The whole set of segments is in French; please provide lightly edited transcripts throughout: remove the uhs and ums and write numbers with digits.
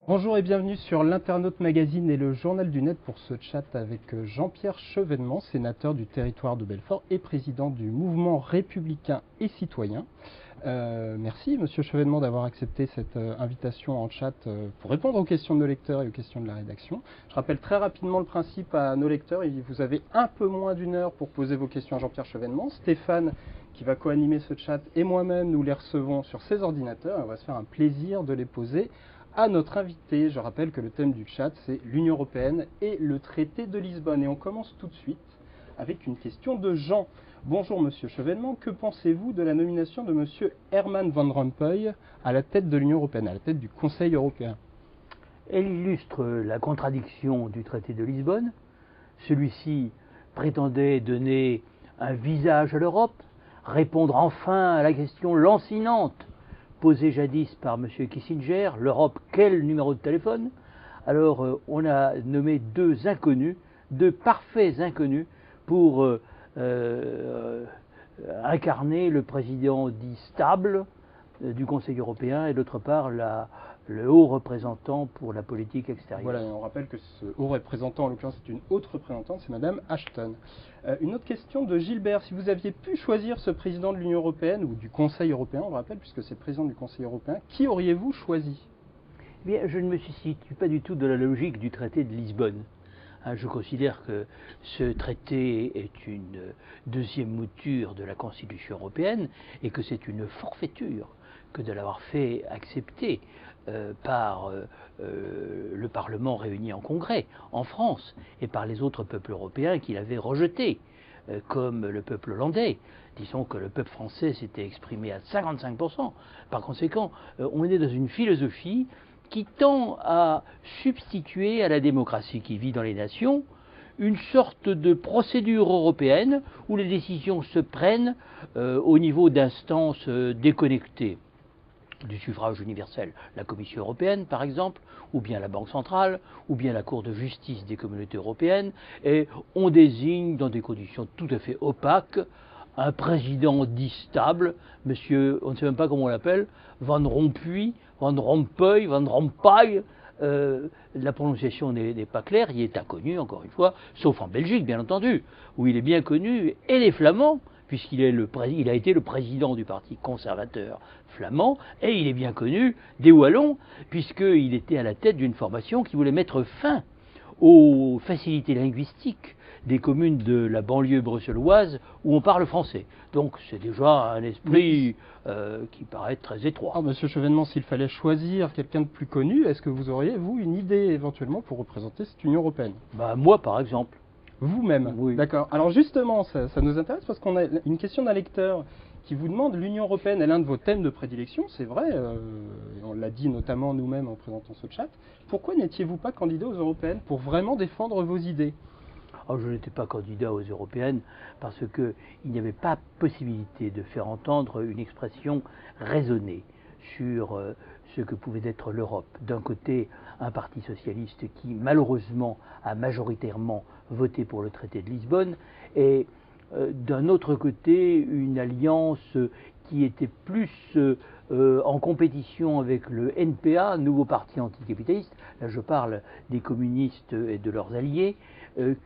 Bonjour et bienvenue sur l'Internaute Magazine et le Journal du Net pour ce chat avec Jean-Pierre Chevènement, sénateur du territoire de Belfort et président du mouvement républicain et citoyen. Merci Monsieur Chevènement d'avoir accepté cette invitation en chat pour répondre aux questions de nos lecteurs et aux questions de la rédaction. Je rappelle très rapidement le principe à nos lecteurs. Vous avez un peu moins d'une heure pour poser vos questions à Jean-Pierre Chevènement. Stéphane, qui va co-animer ce chat, et moi-même, nous les recevons sur ces ordinateurs. On va se faire un plaisir de les poser à notre invité. Je rappelle que le thème du chat, c'est l'Union européenne et le traité de Lisbonne. Et on commence tout de suite avec une question de Jean. Bonjour Monsieur Chevènement, que pensez-vous de la nomination de Monsieur Herman Van Rompuy à la tête de l'Union européenne, à la tête du Conseil européen? Elle illustre la contradiction du traité de Lisbonne. Celui-ci prétendait donner un visage à l'Europe, répondre enfin à la question lancinante posée jadis par M. Kissinger, l'Europe, quel numéro de téléphone? Alors on a nommé deux inconnus, deux parfaits inconnus pour incarner le président dit stable du Conseil européen et d'autre part le haut représentant pour la politique extérieure. Voilà, et on rappelle que ce haut représentant, en l'occurrence c'est une haute représentante, c'est Madame Ashton. Une autre question de Gilbert, si vous aviez pu choisir ce président de l'Union européenne, ou du Conseil européen, on le rappelle, puisque c'est le président du Conseil européen, qui auriez-vous choisi? Eh bien, je ne me situe pas du tout de la logique du traité de Lisbonne. Je considère que ce traité est une deuxième mouture de la Constitution européenne et que c'est une forfaiture que de l'avoir fait accepter par le Parlement réuni en Congrès, en France, et par les autres peuples européens qui l'avaient rejeté, comme le peuple hollandais. Disons que le peuple français s'était exprimé à 55%. Par conséquent, on est dans une philosophie qui tend à substituer à la démocratie qui vit dans les nations une sorte de procédure européenne où les décisions se prennent au niveau d'instances déconnectées du suffrage universel, la Commission européenne par exemple, ou bien la Banque centrale, ou bien la Cour de justice des communautés européennes, et on désigne dans des conditions tout à fait opaques un président dit stable, monsieur, on ne sait même pas comment on l'appelle, Van Rompuy, Van Rompuy, Van Rompuy, la prononciation n'est pas claire, il est inconnu encore une fois, sauf en Belgique bien entendu, où il est bien connu, et les Flamands, puisqu'il a été le président du parti conservateur flamand, et il est bien connu des Wallons, puisqu'il était à la tête d'une formation qui voulait mettre fin aux facilités linguistiques des communes de la banlieue bruxelloise où on parle français. Donc c'est déjà un esprit qui paraît très étroit. Alors, Monsieur Chevènement, s'il fallait choisir quelqu'un de plus connu, est-ce que vous auriez, vous, une idée éventuellement pour représenter cette Union européenne? Moi, par exemple. Vous-même? Oui. D'accord. Alors justement, ça nous intéresse parce qu'on a une question d'un lecteur qui vous demande, l'Union européenne est l'un de vos thèmes de prédilection, c'est vrai, on l'a dit notamment nous-mêmes en présentant ce chat. Pourquoi n'étiez-vous pas candidat aux européennes pour vraiment défendre vos idées? Oh, je n'étais pas candidat aux européennes parce qu'il n'y avait pas possibilité de faire entendre une expression raisonnée sur ce que pouvait être l'Europe. D'un côté, un parti socialiste qui malheureusement a majoritairement voté pour le traité de Lisbonne, et d'un autre côté, une alliance qui était plus en compétition avec le NPA, nouveau parti anticapitaliste, là je parle des communistes et de leurs alliés,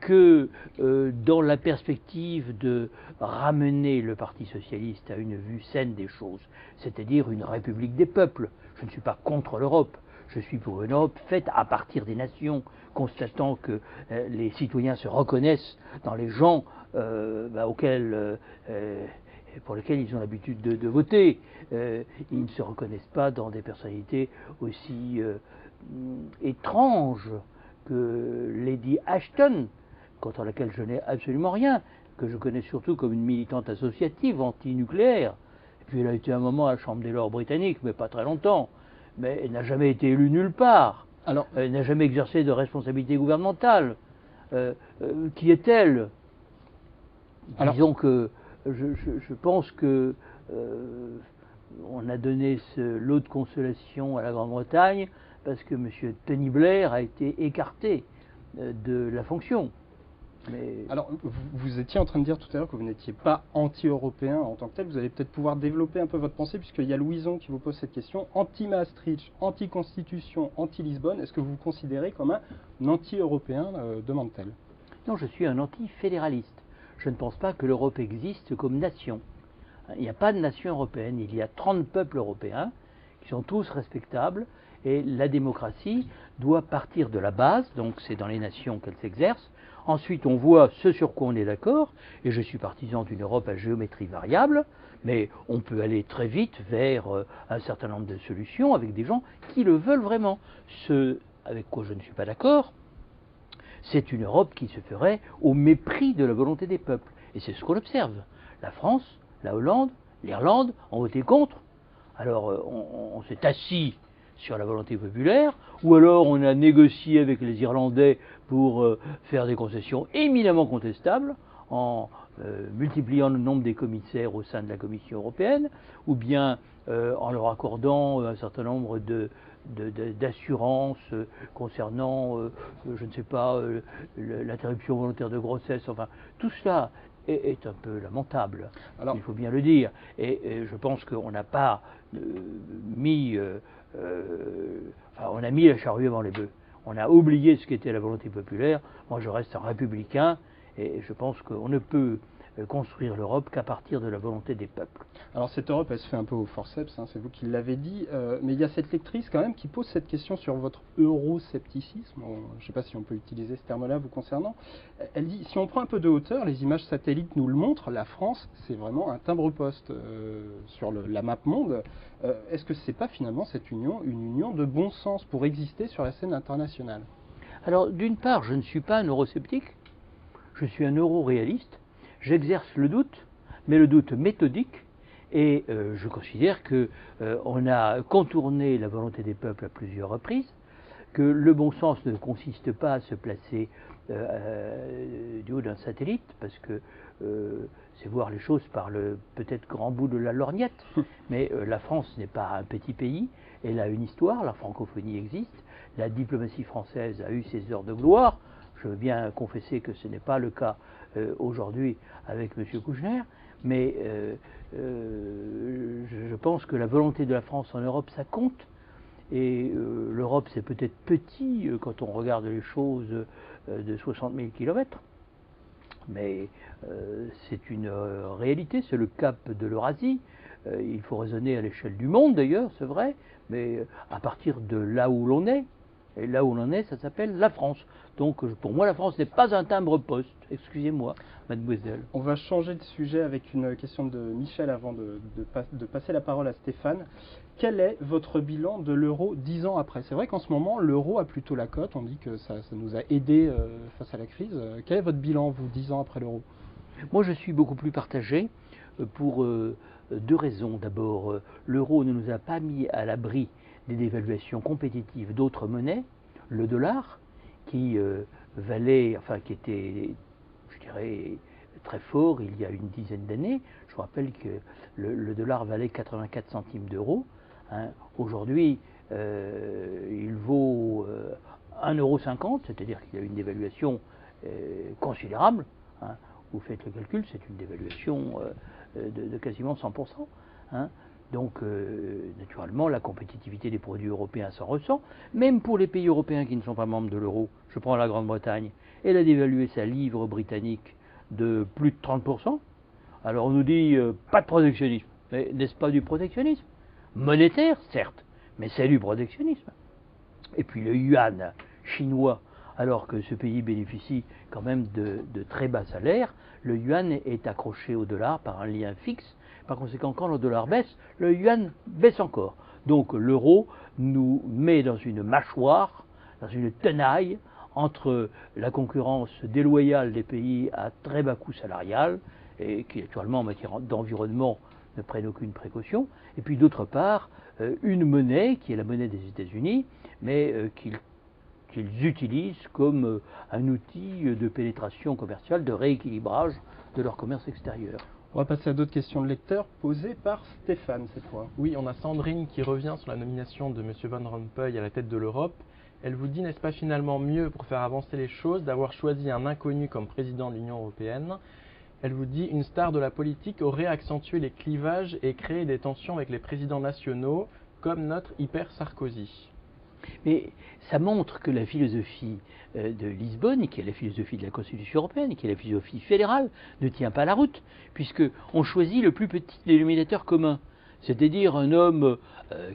que dans la perspective de ramener le Parti socialiste à une vue saine des choses, c'est-à-dire une république des peuples. Je ne suis pas contre l'Europe, je suis pour une Europe faite à partir des nations, constatant que les citoyens se reconnaissent dans les gens pour lesquels ils ont l'habitude de voter. Ils ne se reconnaissent pas dans des personnalités aussi étranges que Lady Ashton, contre laquelle je n'ai absolument rien, que je connais surtout comme une militante associative anti-nucléaire. Et puis elle a été un moment à la Chambre des Lords britannique, mais pas très longtemps. Mais elle n'a jamais été élue nulle part. Alors, elle n'a jamais exercé de responsabilité gouvernementale. Qui est-elle? Disons que je pense que on a donné ce lot de consolation à la Grande-Bretagne parce que M. Tony Blair a été écarté de la fonction. Mais Alors, vous étiez en train de dire tout à l'heure que vous n'étiez pas anti-européen en tant que tel. Vous allez peut-être pouvoir développer un peu votre pensée, puisqu'il y a Louison qui vous pose cette question. Anti-Maastricht, anti-Constitution, anti-Lisbonne, est-ce que vous vous considérez comme un anti-européen, demande-t-elle? non, je suis un anti-fédéraliste. Je ne pense pas que l'Europe existe comme nation. Il n'y a pas de nation européenne, il y a 30 peuples européens qui sont tous respectables et la démocratie doit partir de la base, donc c'est dans les nations qu'elle s'exerce. Ensuite, on voit ce sur quoi on est d'accord, et je suis partisan d'une Europe à géométrie variable, mais on peut aller très vite vers un certain nombre de solutions avec des gens qui le veulent vraiment. Ce avec quoi je ne suis pas d'accord, c'est une Europe qui se ferait au mépris de la volonté des peuples. Et c'est ce qu'on observe. La France, la Hollande, l'Irlande ont voté contre. Alors on s'est assis sur la volonté populaire, ou alors on a négocié avec les Irlandais pour faire des concessions éminemment contestables en multipliant le nombre des commissaires au sein de la Commission européenne, ou bien en leur accordant un certain nombre d'assurances concernant, je ne sais pas, l'interruption volontaire de grossesse, enfin, tout cela est un peu lamentable, alors, il faut bien le dire. Et je pense qu'on n'a pas mis, on a mis la charrue avant les bœufs. On a oublié ce qu'était la volonté populaire. Moi, je reste un républicain et je pense qu'on ne peut construire l'Europe qu'à partir de la volonté des peuples. Alors cette Europe, elle se fait un peu au forceps, hein, c'est vous qui l'avez dit, mais il y a cette lectrice quand même qui pose cette question sur votre euroscepticisme, je ne sais pas si on peut utiliser ce terme-là vous concernant. Elle dit, si on prend un peu de hauteur, les images satellites nous le montrent, la France, c'est vraiment un timbre-poste sur la map monde. Est-ce que c'est pas finalement cette union, une union de bon sens pour exister sur la scène internationale? Alors d'une part, je ne suis pas un eurosceptique, je suis un euro-réaliste. J'exerce le doute, mais le doute méthodique, et je considère qu'on a contourné la volonté des peuples à plusieurs reprises, que le bon sens ne consiste pas à se placer du haut d'un satellite, parce que c'est voir les choses par le peut-être grand bout de la lorgnette, mais la France n'est pas un petit pays, elle a une histoire, la francophonie existe, la diplomatie française a eu ses heures de gloire. Je veux bien confesser que ce n'est pas le cas aujourd'hui avec M. Kouchner, mais je pense que la volonté de la France en Europe, ça compte. Et l'Europe, c'est peut-être petit quand on regarde les choses de 60 000 kilomètres, mais c'est une réalité, c'est le cap de l'Eurasie. Il faut raisonner à l'échelle du monde d'ailleurs, c'est vrai, mais à partir de là où l'on est, et là où l'on est, ça s'appelle la France. Donc pour moi, la France n'est pas un timbre-poste. Excusez-moi, mademoiselle. On va changer de sujet avec une question de Michel avant de passer la parole à Stéphane. Quel est votre bilan de l'euro 10 ans après? C'est vrai qu'en ce moment, l'euro a plutôt la cote. On dit que ça nous a aidés face à la crise. Quel est votre bilan, vous, 10 ans après l'euro? Moi, je suis beaucoup plus partagé pour deux raisons. D'abord, l'euro ne nous a pas mis à l'abri des dévaluations compétitives d'autres monnaies. Le dollar, qui valait, enfin qui était, je dirais, très fort il y a une dizaine d'années. Je vous rappelle que le dollar valait 84 centimes d'euros. Hein. Aujourd'hui, il vaut 1,50 €, c'est-à-dire qu'il y a une dévaluation considérable. Hein. Vous faites le calcul, c'est une dévaluation de quasiment 100%. Hein. Donc, naturellement, la compétitivité des produits européens s'en ressent. Même pour les pays européens qui ne sont pas membres de l'euro, je prends la Grande-Bretagne, elle a dévalué sa livre britannique de plus de 30%. Alors on nous dit, pas de protectionnisme. Mais n'est-ce pas du protectionnisme? Monétaire, certes, mais c'est du protectionnisme. Et puis le yuan chinois, alors que ce pays bénéficie quand même de très bas salaires, le yuan est accroché au dollar par un lien fixe. Par conséquent, quand le dollar baisse, le yuan baisse encore. Donc l'euro nous met dans une mâchoire, dans une tenaille, entre la concurrence déloyale des pays à très bas coût salarial, et qui actuellement en matière d'environnement ne prennent aucune précaution, et puis d'autre part, une monnaie qui est la monnaie des États-Unis, mais qu'ils utilisent comme un outil de pénétration commerciale, de rééquilibrage de leur commerce extérieur. On va passer à d'autres questions de lecteurs posées par Stéphane cette fois. Oui, on a Sandrine qui revient sur la nomination de M. Van Rompuy à la tête de l'Europe Elle vous dit, n'est-ce pas finalement mieux pour faire avancer les choses d'avoir choisi un inconnu comme président de l'Union européenne? Elle vous dit, une star de la politique aurait accentué les clivages et créé des tensions avec les présidents nationaux, comme notre hyper Sarkozy. Mais ça montre que la philosophie de Lisbonne, qui est la philosophie de la Constitution européenne, qui est la philosophie fédérale, ne tient pas la route, puisqu'on choisit le plus petit dénominateur commun. C'est-à-dire un homme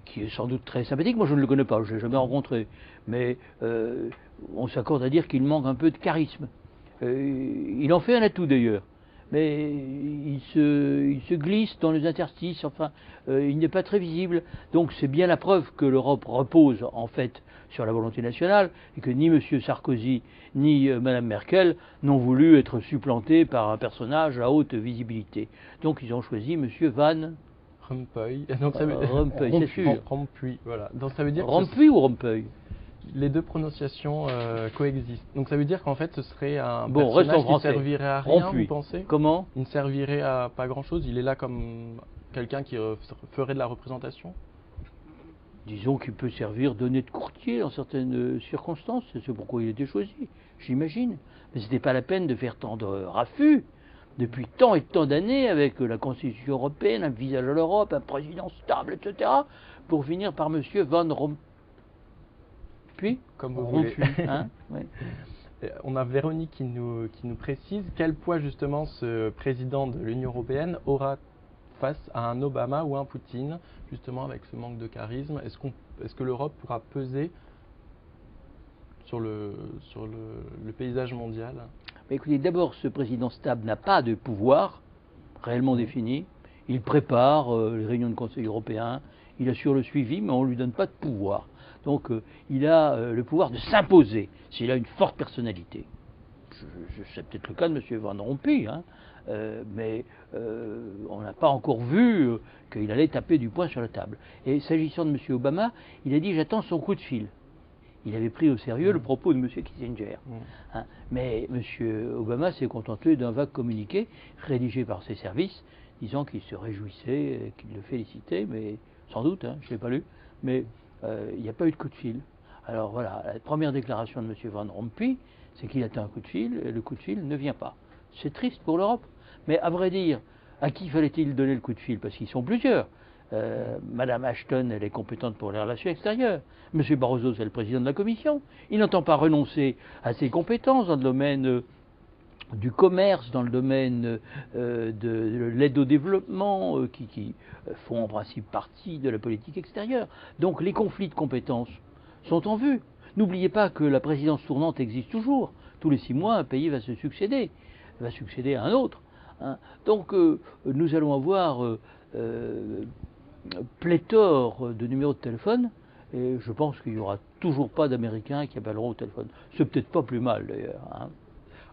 qui est sans doute très sympathique, moi je ne le connais pas, je ne l'ai jamais rencontré, mais on s'accorde à dire qu'il manque un peu de charisme. Il en fait un atout d'ailleurs, mais il se glisse dans les interstices, enfin, il n'est pas très visible. Donc c'est bien la preuve que l'Europe repose en fait sur la volonté nationale, et que ni M. Sarkozy ni Mme Merkel n'ont voulu être supplantés par un personnage à haute visibilité. Donc ils ont choisi M. Van Rompuy. Donc ça veut... Rompuy, c'est sûr. Rompuy, voilà. Donc ça veut dire Rompuy ou Rompuy? Les deux prononciations coexistent. Donc ça veut dire qu'en fait ce serait un bon, personnage qui servirait à rien, Rompuy. Vous pensez? Comment? Il ne servirait à pas grand-chose. Il est là comme quelqu'un qui ferait de la représentation? Disons qu'il peut servir de nez de courtier dans certaines circonstances. C'est pourquoi il a été choisi, j'imagine. Mais ce n'était pas la peine de faire tant de raffus depuis tant et tant d'années avec la Constitution européenne, un visage à l'Europe, un président stable, etc., pour finir par M. Van Rompuy. Comme vous voulez. Hein, ouais. On a Véronique qui nous précise quel poids justement ce président de l'Union européenne aura face à un Obama ou un Poutine, justement avec ce manque de charisme. Est-ce que l'Europe pourra peser sur le paysage mondial? Mais écoutez, d'abord, ce président stable n'a pas de pouvoir réellement défini. Il prépare les réunions de Conseil européen, il assure le suivi, mais on ne lui donne pas de pouvoir. Donc il a le pouvoir de s'imposer s'il a une forte personnalité. C'est peut-être le cas de M. Van Rompuy, hein, mais on n'a pas encore vu qu'il allait taper du poing sur la table. Et s'agissant de M. Obama, il a dit « j'attends son coup de fil ». Il avait pris au sérieux le propos de M. Kissinger. Hein, mais M. Obama s'est contenté d'un vague communiqué rédigé par ses services, disant qu'il se réjouissait, qu'il le félicitait, mais sans doute, hein, je ne l'ai pas lu, mais il n'y a pas eu de coup de fil. Alors voilà, la première déclaration de M. Van Rompuy, c'est qu'il attend un coup de fil, et le coup de fil ne vient pas. C'est triste pour l'Europe. Mais à vrai dire, à qui fallait-il donner le coup de fil? Parce qu'ils sont plusieurs. Madame Ashton, elle est compétente pour les relations extérieures. Monsieur Barroso, c'est le président de la Commission. Il n'entend pas renoncer à ses compétences dans le domaine du commerce, dans le domaine de l'aide au développement, qui font en principe partie de la politique extérieure. Donc les conflits de compétences sont en vue. N'oubliez pas que la présidence tournante existe toujours. Tous les 6 mois, un pays va se succéder, à un autre. Hein. Donc nous allons avoir pléthore de numéros de téléphone, et je pense qu'il n'y aura toujours pas d'Américains qui appelleront au téléphone. C'est peut-être pas plus mal d'ailleurs. Hein.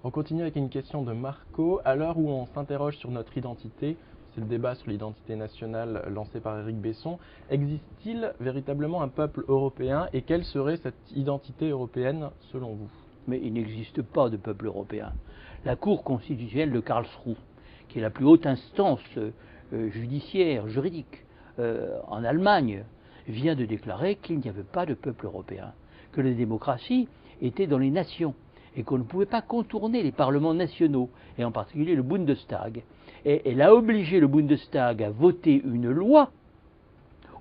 On continue avec une question de Marco. À l'heure où on s'interroge sur notre identité, c'est le débat sur l'identité nationale lancé par Éric Besson, existe-t-il véritablement un peuple européen et quelle serait cette identité européenne selon vous? Mais il n'existe pas de peuple européen. La Cour constitutionnelle de Karlsruhe, qui est la plus haute instance judiciaire, juridique en Allemagne, vient de déclarer qu'il n'y avait pas de peuple européen, que la démocratie était dans les nations et qu'on ne pouvait pas contourner les parlements nationaux, et en particulier le Bundestag. Et elle a obligé le Bundestag à voter une loi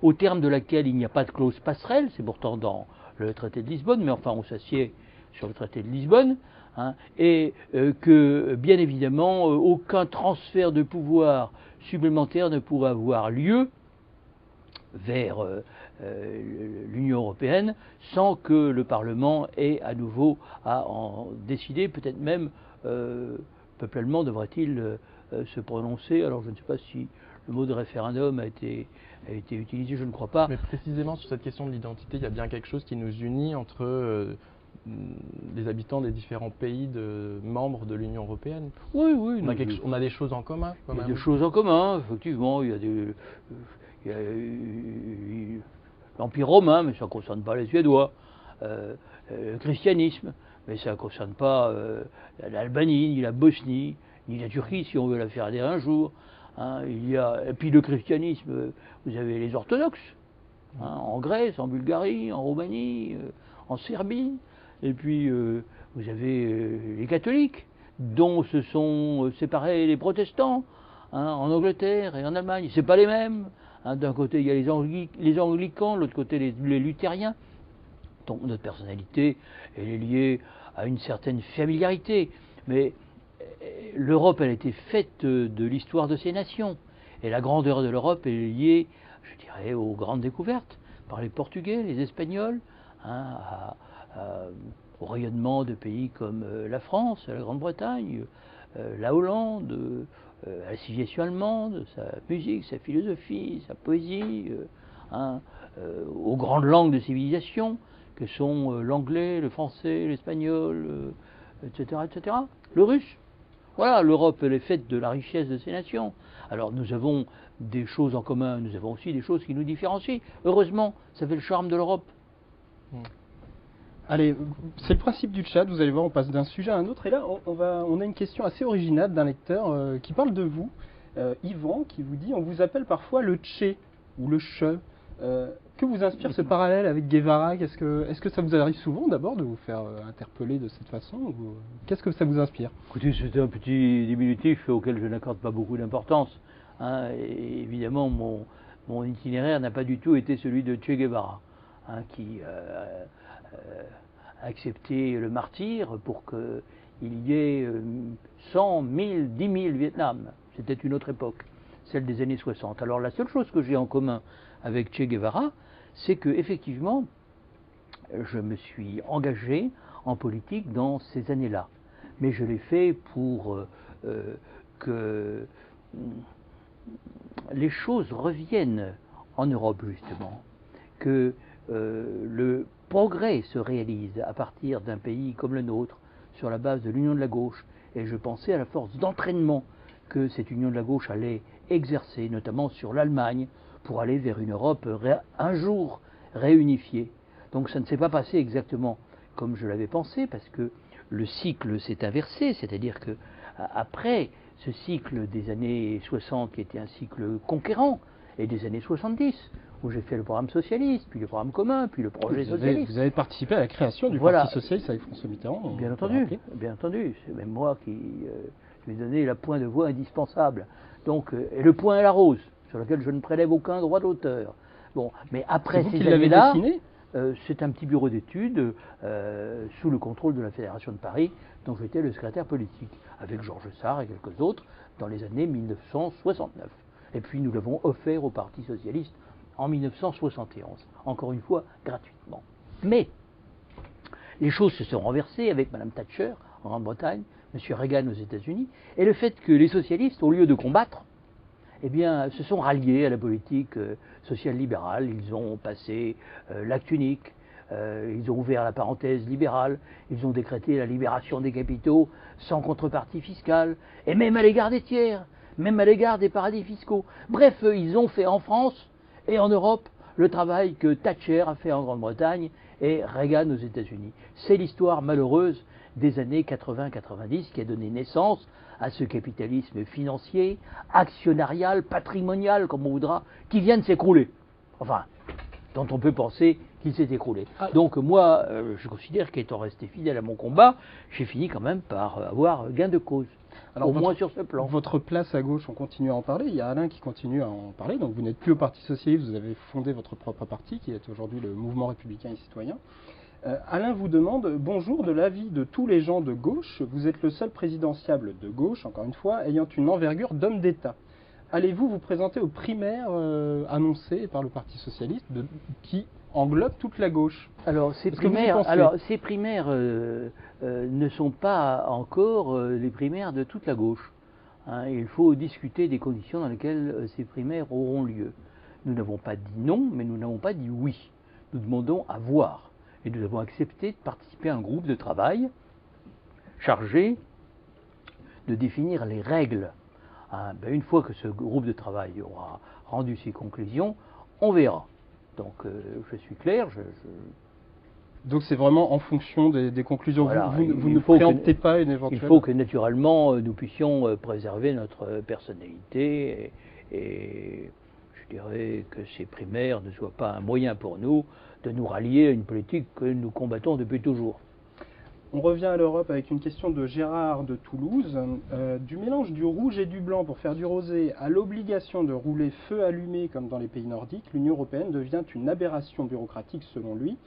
au terme de laquelle il n'y a pas de clause passerelle, c'est pourtant dans le traité de Lisbonne, mais enfin on s'assied sur le traité de Lisbonne, hein, et que bien évidemment aucun transfert de pouvoir supplémentaire ne pourra avoir lieu vers l'Union européenne sans que le Parlement ait à nouveau à en décider. Peut-être même le peuple allemand devrait-il se prononcer. Alors je ne sais pas si le mot de référendum a été utilisé, je ne crois pas. Mais précisément sur cette question de l'identité, il y a bien quelque chose qui nous unit entre les habitants des différents pays membres de l'Union européenne. Oui, oui. On a des choses en commun. Il y a des choses en commun, effectivement. Il y a l'Empire romain, mais ça ne concerne pas les Suédois. Le christianisme, mais ça ne concerne pas l'Albanie, ni la Bosnie, ni la Turquie, si on veut la faire adhérer un jour. Hein, et puis le christianisme, vous avez les orthodoxes, hein, en Grèce, en Bulgarie, en Roumanie, en Serbie, et puis vous avez les catholiques, dont se sont séparés les protestants, hein, en Angleterre et en Allemagne. C'est pas les mêmes. Hein, d'un côté, il y a les anglicans, de l'autre côté, les luthériens. Donc notre personnalité, elle est liée à une certaine familiarité. Mais l'Europe, elle a été faite de l'histoire de ces nations. Et la grandeur de l'Europe est liée, je dirais, aux grandes découvertes par les Portugais, les Espagnols, hein, au rayonnement de pays comme la France, la Grande-Bretagne, la Hollande, à la civilisation allemande, sa musique, sa philosophie, sa poésie, hein, aux grandes langues de civilisation que sont l'anglais, le français, l'espagnol, etc., etc., le russe. Voilà, l'Europe, elle est faite de la richesse de ces nations. Alors nous avons des choses en commun, nous avons aussi des choses qui nous différencient. Heureusement, ça fait le charme de l'Europe. Allez, c'est le principe du chat, vous allez voir, on passe d'un sujet à un autre. Et là, on a une question assez originale d'un lecteur qui parle de vous, Yvan, qui vous dit, on vous appelle parfois le Tché ou le Che. Que vous inspire ce parallèle avec Guevara? Est-ce que ça vous arrive souvent d'abord de vous faire interpeller de cette façon, ou qu'est-ce que ça vous inspire? Écoutez, c'est un petit diminutif auquel je n'accorde pas beaucoup d'importance. Hein, et évidemment, mon itinéraire n'a pas du tout été celui de Che Guevara, hein, qui a accepté le martyre pour qu'il y ait 100 000, 10 000 Vietnam. C'était une autre époque, celle des années 60. Alors la seule chose que j'ai en commun avec Che Guevara, c'est que effectivement, je me suis engagé en politique dans ces années-là. Mais je l'ai fait pour que les choses reviennent en Europe, justement, que le progrès se réalise à partir d'un pays comme le nôtre, sur la base de l'union de la gauche. Et je pensais à la force d'entraînement que cette union de la gauche allait exercer, notamment sur l'Allemagne, pour aller vers une Europe un jour réunifiée. Donc ça ne s'est pas passé exactement comme je l'avais pensé, parce que le cycle s'est inversé, c'est-à-dire que après ce cycle des années 60 qui était un cycle conquérant, et des années 70, où j'ai fait le programme socialiste, puis le programme commun, puis le projet socialiste. Vous avez participé à la création du Voilà. Parti socialiste avec François Mitterrand. Bien entendu, bien entendu. C'est même moi qui lui ai donné la point de voix indispensable. Donc, et le point à la rose, sur lequel je ne prélève aucun droit d'auteur. Bon, mais après ces années-là, c'est un petit bureau d'études sous le contrôle de la Fédération de Paris, dont j'étais le secrétaire politique, avec Georges Sarr et quelques autres, dans les années 1969. Et puis nous l'avons offert au Parti socialiste en 1971, encore une fois gratuitement. Mais les choses se sont renversées avec Mme Thatcher en Grande-Bretagne, M. Reagan aux États-Unis, et le fait que les socialistes, au lieu de combattre, eh bien, se sont ralliés à la politique sociale-libérale. Ils ont passé l'acte unique, ils ont ouvert la parenthèse libérale, ils ont décrété la libération des capitaux sans contrepartie fiscale, et même à l'égard des tiers, même à l'égard des paradis fiscaux. Bref, ils ont fait en France et en Europe le travail que Thatcher a fait en Grande-Bretagne et Reagan aux États-Unis. C'est l'histoire malheureuse des années 80-90 qui a donné naissance à ce capitalisme financier, actionnarial, patrimonial, comme on voudra, qui vient de s'écrouler. Enfin, dont on peut penser qu'il s'est écroulé. Donc moi, je considère qu'étant resté fidèle à mon combat, j'ai fini quand même par avoir gain de cause. Alors, au moins sur ce plan. Votre place à gauche, on continue à en parler. Il y a Alain qui continue à en parler. Donc vous n'êtes plus au Parti socialiste, vous avez fondé votre propre parti, qui est aujourd'hui le Mouvement républicain et citoyen. Alain vous demande, bonjour, de l'avis de tous les gens de gauche, vous êtes le seul présidentiable de gauche, encore une fois, ayant une envergure d'homme d'État. Allez-vous vous présenter aux primaires annoncées par le Parti socialiste, qui englobe toute la gauche? Alors ces primaires ne sont pas encore les primaires de toute la gauche. Hein, il faut discuter des conditions dans lesquelles ces primaires auront lieu. Nous n'avons pas dit non, mais nous n'avons pas dit oui. Nous demandons à voir. Et nous avons accepté de participer à un groupe de travail chargé de définir les règles. Hein, une fois que ce groupe de travail aura rendu ses conclusions, on verra. Donc je suis clair. Donc c'est vraiment en fonction des conclusions. Voilà, vous ne préemptez pas une éventuelle... Il faut que naturellement nous puissions préserver notre personnalité et je dirais que ces primaires ne soient pas un moyen pour nous de nous rallier à une politique que nous combattons depuis toujours. On revient à l'Europe avec une question de Gérard de Toulouse. Du mélange du rouge et du blanc pour faire du rosé à l'obligation de rouler feu allumé comme dans les pays nordiques, l'Union européenne devient une aberration bureaucratique selon lui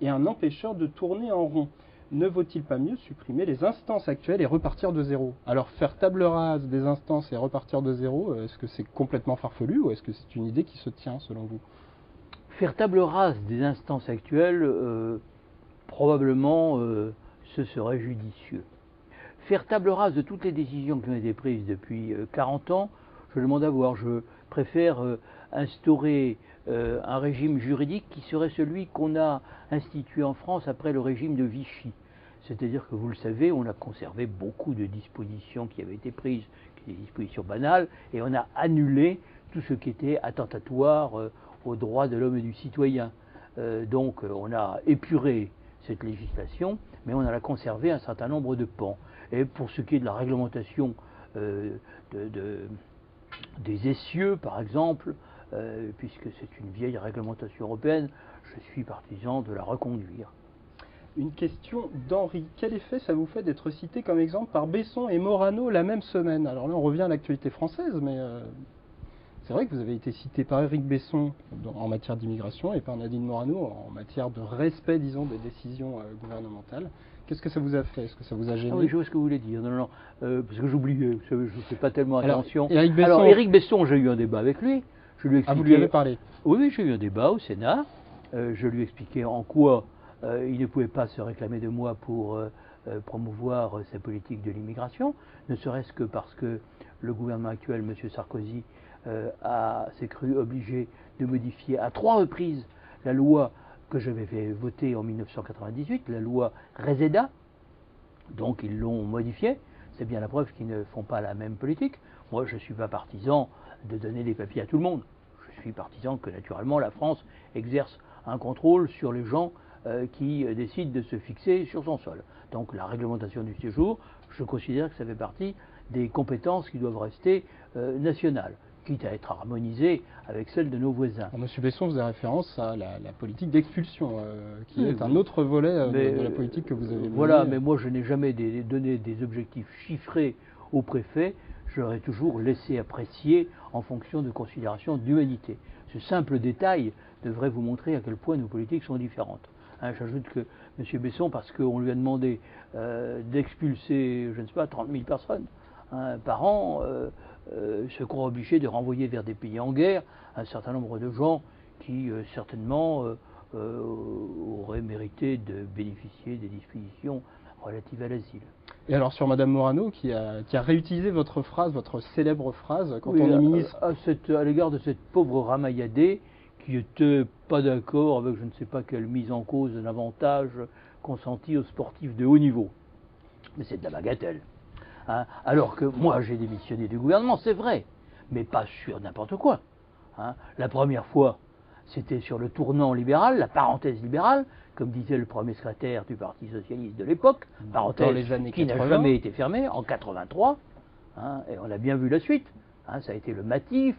et un empêcheur de tourner en rond. Ne vaut-il pas mieux supprimer les instances actuelles et repartir de zéro? Alors faire table rase des instances et repartir de zéro, est-ce que c'est complètement farfelu ou est-ce que c'est une idée qui se tient selon vous? Faire table rase des instances actuelles, probablement ce serait judicieux. Faire table rase de toutes les décisions qui ont été prises depuis 40 ans, je demande à voir. Je préfère instaurer un régime juridique qui serait celui qu'on a institué en France après le régime de Vichy. C'est-à-dire que vous le savez, on a conservé beaucoup de dispositions qui avaient été prises, des dispositions banales, et on a annulé tout ce qui était attentatoire aux droits de l'homme et du citoyen. Donc on a épuré cette législation, mais on en a conservé un certain nombre de pans. Et pour ce qui est de la réglementation des essieux, par exemple, puisque c'est une vieille réglementation européenne, je suis partisan de la reconduire. Une question d'Henri. Quel effet ça vous fait d'être cité comme exemple par Besson et Morano la même semaine? Alors là, on revient à l'actualité française, mais c'est vrai que vous avez été cité par Éric Besson en matière d'immigration et par Nadine Morano en matière de respect, disons, des décisions gouvernementales. Qu'est-ce que ça vous a fait? Est-ce que ça vous a gêné? Ah oui, je vois ce que vous voulez dire. Non, parce que j'oubliais, je ne fais pas tellement attention. Alors, Éric Besson, j'ai eu un débat avec lui. Je lui ai expliqué... Ah, vous lui avez parlé? Oui, j'ai eu un débat au Sénat. Je lui ai expliqué en quoi il ne pouvait pas se réclamer de moi pour promouvoir sa politique de l'immigration, ne serait-ce que parce que le gouvernement actuel, M. Sarkozy, s'est cru obligé de modifier à 3 reprises la loi que j'avais fait voter en 1998, la loi Reseda. Donc ils l'ont modifiée. C'est bien la preuve qu'ils ne font pas la même politique. Moi, je ne suis pas partisan de donner des papiers à tout le monde. Je suis partisan que, naturellement, la France exerce un contrôle sur les gens qui décident de se fixer sur son sol. Donc la réglementation du séjour, je considère que ça fait partie des compétences qui doivent rester nationales, quitte à être harmonisées avec celles de nos voisins. Monsieur Besson faisait référence à la politique d'expulsion, qui est un autre volet de la politique que vous avez menée. Voilà, mais moi je n'ai jamais donné des objectifs chiffrés au préfet, je leur ai toujours laissé apprécier en fonction de considérations d'humanité. Ce simple détail devrait vous montrer à quel point nos politiques sont différentes. J'ajoute que M. Besson, parce qu'on lui a demandé d'expulser, je ne sais pas, 30 000 personnes par an, se croit obligé de renvoyer vers des pays en guerre un certain nombre de gens qui, certainement, auraient mérité de bénéficier des dispositions relatives à l'asile. Et alors sur Madame Morano, qui a réutilisé votre phrase, votre célèbre phrase, quand on est ministre... À l'égard de cette pauvre Ramayadé, qui n'était pas d'accord avec je ne sais pas quelle mise en cause d'un avantage consenti aux sportifs de haut niveau. Mais c'est de la bagatelle. Alors que moi j'ai démissionné du gouvernement, c'est vrai, mais pas sur n'importe quoi. La première fois, c'était sur le tournant libéral, la parenthèse libérale, comme disait le premier secrétaire du Parti Socialiste de l'époque, parenthèse qui n'a jamais été fermée, en 83, et on a bien vu la suite. Ça a été le Matif,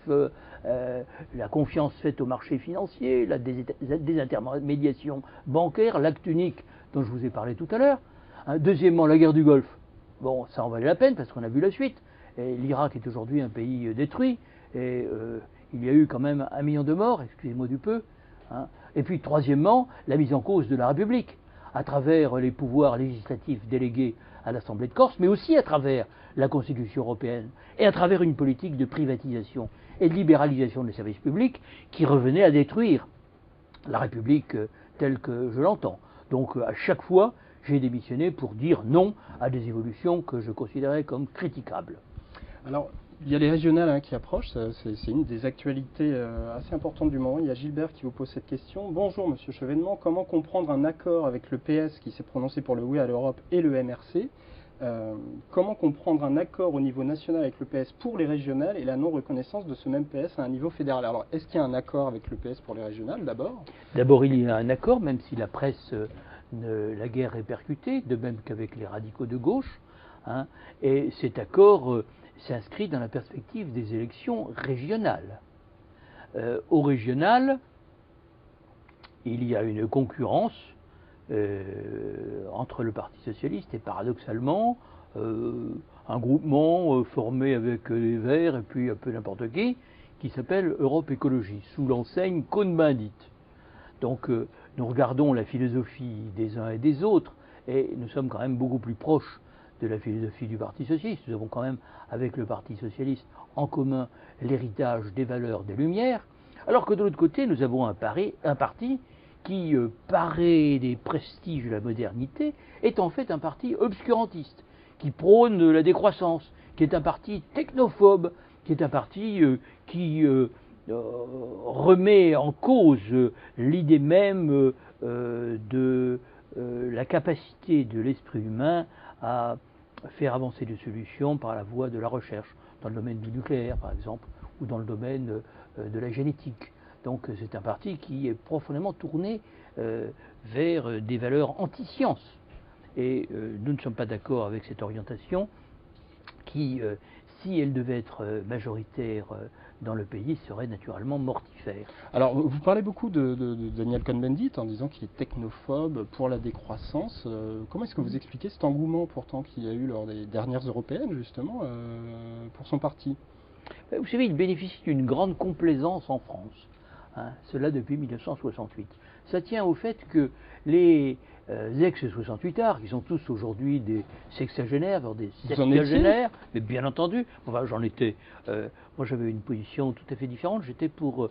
la confiance faite au marché financier, la désintermédiation bancaire, l'acte unique dont je vous ai parlé tout à l'heure. Deuxièmement, la guerre du Golfe. Bon, ça en valait la peine parce qu'on a vu la suite. L'Irak est aujourd'hui un pays détruit et il y a eu quand même 1 million de morts, excusez-moi du peu. Et puis troisièmement, la mise en cause de la République à travers les pouvoirs législatifs délégués à l'Assemblée de Corse, mais aussi à travers la Constitution européenne et à travers une politique de privatisation et de libéralisation des services publics qui revenait à détruire la République telle que je l'entends. Donc à chaque fois, j'ai démissionné pour dire non à des évolutions que je considérais comme critiquables. Alors, il y a les régionales qui approchent, c'est une des actualités assez importantes du moment. Il y a Gilbert qui vous pose cette question. Bonjour Monsieur Chevènement, comment comprendre un accord avec le PS qui s'est prononcé pour le oui à l'Europe et le MRC? Comment comprendre un accord au niveau national avec le PS pour les régionales et la non-reconnaissance de ce même PS à un niveau fédéral? Alors, est-ce qu'il y a un accord avec le PS pour les régionales d'abord? D'abord, il y a un accord, même si la presse la guerre répercutée, de même qu'avec les radicaux de gauche. Et cet accord s'inscrit dans la perspective des élections régionales. Au régional, il y a une concurrence entre le Parti socialiste et paradoxalement un groupement formé avec les Verts et puis un peu n'importe qui s'appelle Europe Écologie, sous l'enseigne Cohn-Bendit. Donc nous regardons la philosophie des uns et des autres, et nous sommes quand même beaucoup plus proches de la philosophie du Parti socialiste. Nous avons quand même, avec le Parti socialiste, en commun l'héritage des valeurs des Lumières, alors que de l'autre côté, nous avons un parti qui, paré des prestiges de la modernité, est en fait un parti obscurantiste, qui prône la décroissance, qui est un parti technophobe, qui est un parti qui remet en cause l'idée même de la capacité de l'esprit humain à faire avancer des solutions par la voie de la recherche, dans le domaine du nucléaire par exemple, ou dans le domaine de la génétique. Donc c'est un parti qui est profondément tourné vers des valeurs anti-sciences. Et nous ne sommes pas d'accord avec cette orientation qui, si elle devait être majoritaire dans le pays, serait naturellement mortifère. Alors, vous parlez beaucoup de Daniel Cohn-Bendit en disant qu'il est technophobe pour la décroissance. Comment est-ce que vous expliquez cet engouement pourtant qu'il y a eu lors des dernières européennes, justement, pour son parti? Vous savez, il bénéficie d'une grande complaisance en France. Hein, cela depuis 1968. Ça tient au fait que les ex-68ards, qui sont tous aujourd'hui des sexagénaires, voire des septuagénaires, mais bien entendu, enfin j'en étais, moi j'avais une position tout à fait différente, j'étais pour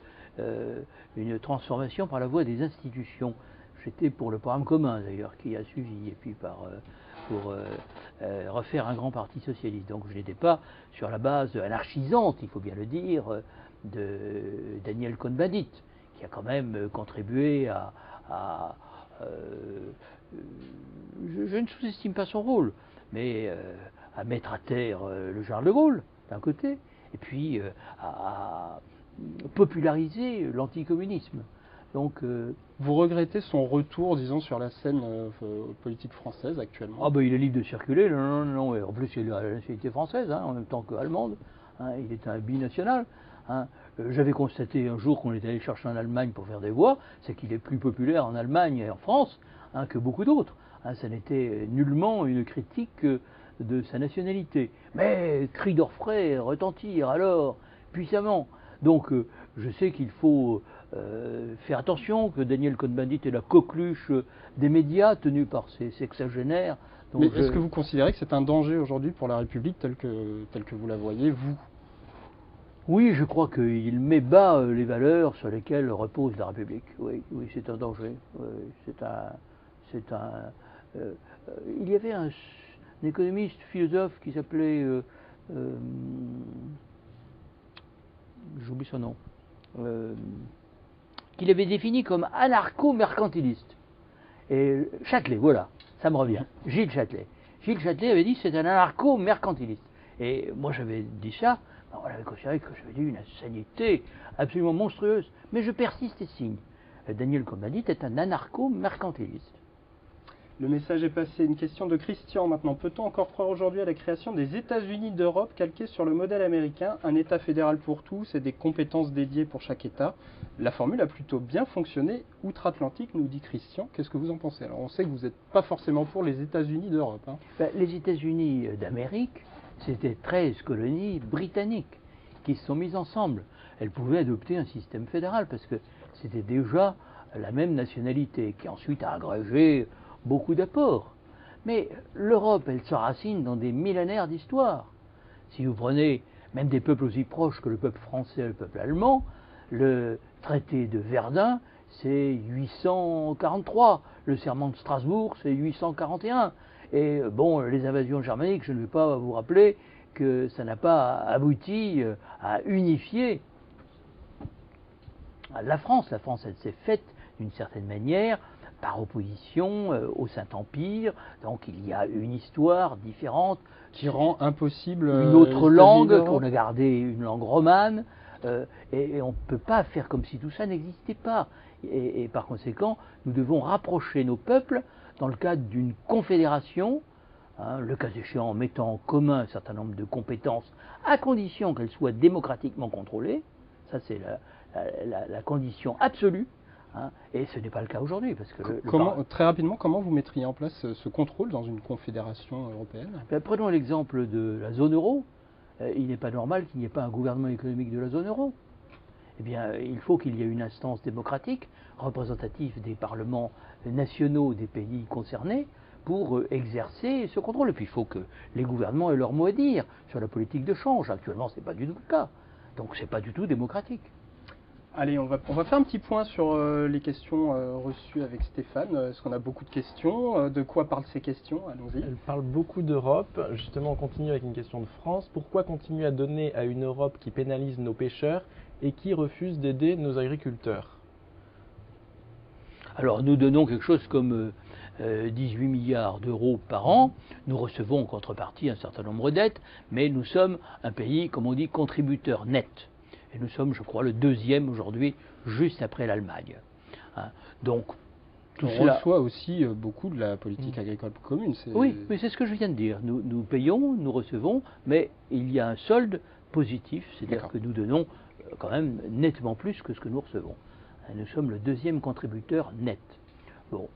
une transformation par la voie des institutions. J'étais pour le programme commun d'ailleurs qui a suivi, et puis pour refaire un grand parti socialiste. Donc je n'étais pas sur la base anarchisante, il faut bien le dire, de Daniel Cohn-Bendit, qui a quand même contribué je ne sous-estime pas son rôle, mais à mettre à terre le Charles de Gaulle, d'un côté, et puis à populariser l'anticommunisme. Donc, vous regrettez son retour, disons, sur la scène politique française actuellement? Ah ben il est libre de circuler, non. Et en plus il a la nationalité française, hein, en même temps qu'allemande. Hein, il est un binational. Hein. J'avais constaté un jour qu'on était allé chercher en Allemagne pour faire des voix, c'est qu'il est plus populaire en Allemagne et en France hein, que beaucoup d'autres. Hein, ça n'était nullement une critique de sa nationalité. Mais cris d'orfraie retentirent alors puissamment. Donc je sais qu'il faut faire attention, que Daniel Cohn-Bendit est la coqueluche des médias tenus par ces sexagénaires. Donc mais est-ce que vous considérez que c'est un danger aujourd'hui pour la République tel que vous la voyez, vous? Oui, je crois qu'il met bas les valeurs sur lesquelles repose la République. Oui, c'est un danger. Oui, il y avait un économiste, philosophe qui s'appelait, j'oublie son nom, qu'il avait défini comme anarcho-mercantiliste. Et Châtelet, voilà, ça me revient. Gilles Châtelet. Gilles Châtelet avait dit que c'est un anarcho-mercantiliste. Et moi j'avais dit ça. On avait considéré que j'avais dit une insanité absolument monstrueuse. Mais je persiste et signe. Daniel Cohn-Bendit est un anarcho-mercantiliste. Le message est passé. Une question de Christian maintenant. Peut-on encore croire aujourd'hui à la création des États-Unis d'Europe calqués sur le modèle américain, un État fédéral pour tous et des compétences dédiées pour chaque État? La formule a plutôt bien fonctionné outre-Atlantique, nous dit Christian. Qu'est-ce que vous en pensez? Alors on sait que vous n'êtes pas forcément pour les États-Unis d'Europe. Hein. Les États-Unis d'Amérique, c'était 13 colonies britanniques qui se sont mises ensemble. Elles pouvaient adopter un système fédéral parce que c'était déjà la même nationalité qui ensuite a agrégé beaucoup d'apports. Mais l'Europe, elle s'enracine dans des millénaires d'histoire. Si vous prenez même des peuples aussi proches que le peuple français et le peuple allemand, le traité de Verdun, c'est 843. Le serment de Strasbourg, c'est 841. Et bon, les invasions germaniques, je ne vais pas vous rappeler que ça n'a pas abouti à unifier la France. La France, elle s'est faite d'une certaine manière par opposition au Saint-Empire. Donc il y a une histoire différente. Qui rend impossible une autre langue, qu'on a gardé une langue romane. Et on ne peut pas faire comme si tout ça n'existait pas. Et par conséquent, nous devons rapprocher nos peuples dans le cadre d'une confédération, hein, le cas échéant en mettant en commun un certain nombre de compétences, à condition qu'elles soient démocratiquement contrôlées. Ça, c'est la condition absolue. hein, et ce n'est pas le cas aujourd'hui. Parce que Très rapidement, comment vous mettriez en place ce contrôle dans une confédération européenne? Prenons l'exemple de la zone euro. Il n'est pas normal qu'il n'y ait pas un gouvernement économique de la zone euro. Eh bien, il faut qu'il y ait une instance démocratique, représentative des parlements nationaux des pays concernés, pour exercer ce contrôle. Et puis, il faut que les gouvernements aient leur mot à dire sur la politique de change. Actuellement, ce n'est pas du tout le cas. Donc, ce n'est pas du tout démocratique. Allez, on va faire un petit point sur les questions reçues avec Stéphane. Est-ce qu'on a beaucoup de questions? De quoi parlent ces questions? Allons-y. Elle parle beaucoup d'Europe. Justement, on continue avec une question de France. Pourquoi continuer à donner à une Europe qui pénalise nos pêcheurs et qui refuse d'aider nos agriculteurs? Alors, nous donnons quelque chose comme 18 milliards d'euros par an. Nous recevons en contrepartie un certain nombre d'aides, mais nous sommes un pays, comme on dit, contributeur net. Et nous sommes, je crois, le deuxième aujourd'hui, juste après l'Allemagne. Hein, donc, on reçoit aussi beaucoup de la politique agricole commune. Oui, mais c'est ce que je viens de dire. Nous payons, nous recevons, mais il y a un solde positif, c'est-à-dire que nous donnons quand même nettement plus que ce que nous recevons. Nous sommes le deuxième contributeur net. Bon,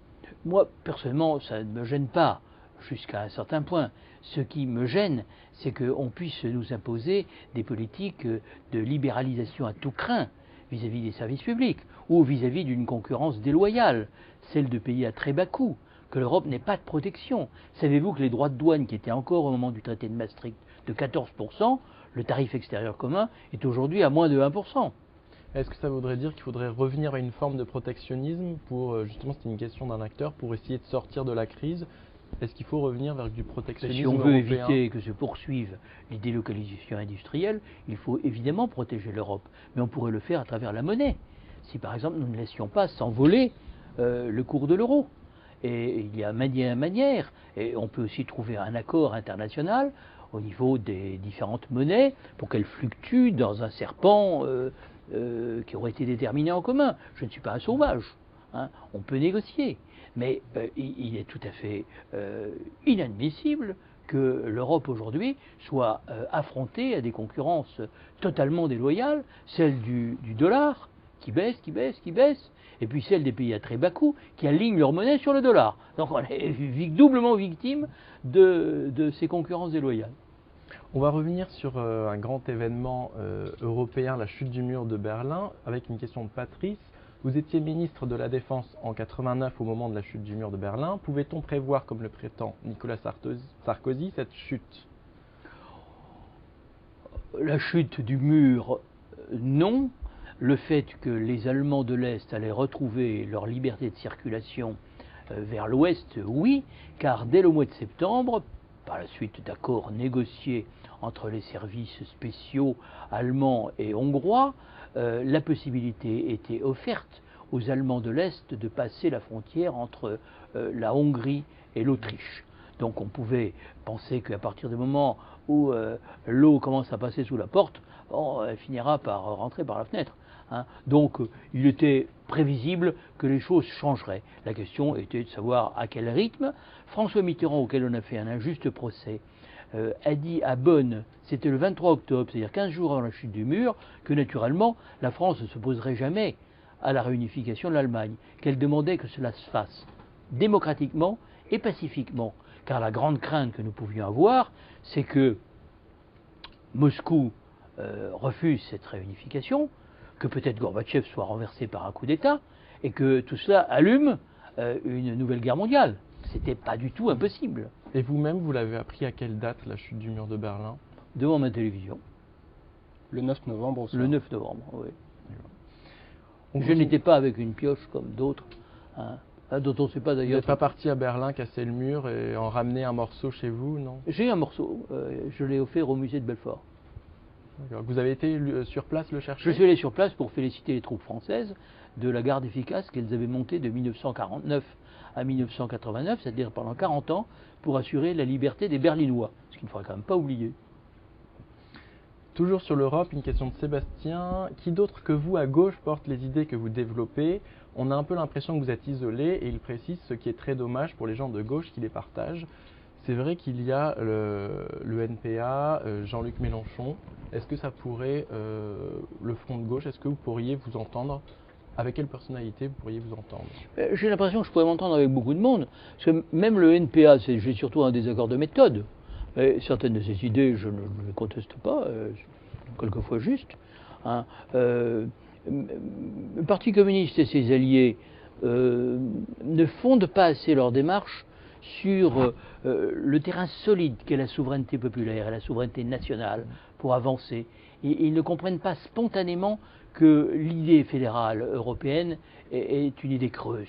moi, personnellement, ça ne me gêne pas jusqu'à un certain point. Ce qui me gêne, c'est qu'on puisse nous imposer des politiques de libéralisation à tout crin vis-à-vis des services publics ou vis-à-vis d'une concurrence déloyale, celle de pays à très bas coût, que l'Europe n'ait pas de protection. Savez-vous que les droits de douane qui étaient encore au moment du traité de Maastricht de 14%, le tarif extérieur commun est aujourd'hui à moins de 1%. Est-ce que ça voudrait dire qu'il faudrait revenir à une forme de protectionnisme pour, justement, c'était une question d'un acteur, pour essayer de sortir de la crise? Est-ce qu'il faut revenir vers du protectionnisme européen? Si on veut européen? éviter que se poursuive les délocalisations industrielles, il faut évidemment protéger l'Europe. Mais on pourrait le faire à travers la monnaie. Si par exemple nous ne laissions pas s'envoler le cours de l'euro. Et il y a manière, et on peut aussi trouver un accord international au niveau des différentes monnaies pour qu'elles fluctuent dans un serpent qui aurait été déterminé en commun. Je ne suis pas un sauvage. Hein. On peut négocier. Mais il est tout à fait inadmissible que l'Europe aujourd'hui soit affrontée à des concurrences totalement déloyales, celle du dollar qui baisse, et puis celle des pays à très bas coût qui alignent leur monnaie sur le dollar. Donc on est doublement victime de ces concurrences déloyales. On va revenir sur un grand événement européen, la chute du mur de Berlin, avec une question de Patrice. Vous étiez ministre de la Défense en 89 au moment de la chute du mur de Berlin. Pouvait-on prévoir, comme le prétend Nicolas Sarkozy, cette chute? La chute du mur, non. Le fait que les Allemands de l'Est allaient retrouver leur liberté de circulation vers l'Ouest, oui, car dès le mois de septembre, par la suite d'accords négociés entre les services spéciaux allemands et hongrois, la possibilité était offerte aux Allemands de l'Est de passer la frontière entre la Hongrie et l'Autriche. Donc on pouvait penser qu'à partir du moment où l'eau commence à passer sous la porte, elle finira par rentrer par la fenêtre. Hein. Donc il était prévisible que les choses changeraient. La question était de savoir à quel rythme. François Mitterrand, auquel on a fait un injuste procès, a dit à Bonn, c'était le 23 octobre, c'est-à-dire 15 jours avant la chute du mur, que naturellement la France ne s'opposerait jamais à la réunification de l'Allemagne, qu'elle demandait que cela se fasse démocratiquement et pacifiquement. Car la grande crainte que nous pouvions avoir, c'est que Moscou refuse cette réunification, que peut-être Gorbatchev soit renversé par un coup d'État, et que tout cela allume une nouvelle guerre mondiale. C'était pas du tout impossible. Et vous-même, vous l'avez appris à quelle date, la chute du mur de Berlin? Devant ma télévision. Le 9 novembre au soir. Le 9 novembre, oui. Je n'étais pas avec une pioche comme d'autres, hein, dont on ne sait pas d'ailleurs. Vous n'êtes pas parti à Berlin casser le mur et en ramener un morceau chez vous, non? J'ai un morceau, je l'ai offert au musée de Belfort. Vous avez été sur place le chercher? Je suis allé sur place pour féliciter les troupes françaises de la garde efficace qu'elles avaient montée de 1949 à 1989, c'est-à-dire pendant 40 ans, pour assurer la liberté des Berlinois, ce qu'il ne faudrait quand même pas oublier. Toujours sur l'Europe, une question de Sébastien. Qui d'autre que vous, à gauche, porte les idées que vous développez? On a un peu l'impression que vous êtes isolé, et il précise ce qui est très dommage pour les gens de gauche qui les partagent. C'est vrai qu'il y a le NPA, Jean-Luc Mélenchon. Est-ce que ça pourrait, le Front de gauche, est-ce que vous pourriez vous entendre Avec quelle personnalité pourriez vous entendre? J'ai l'impression que je pourrais m'entendre avec beaucoup de monde, parce que même le NPA, j'ai surtout un désaccord de méthode. Et certaines de ces idées, je ne les conteste pas, quelquefois justes. Hein. Le Parti communiste et ses alliés ne fondent pas assez leur démarche sur le terrain solide qu'est la souveraineté populaire et la souveraineté nationale pour avancer. Ils ne comprennent pas spontanément que l'idée fédérale européenne est une idée creuse.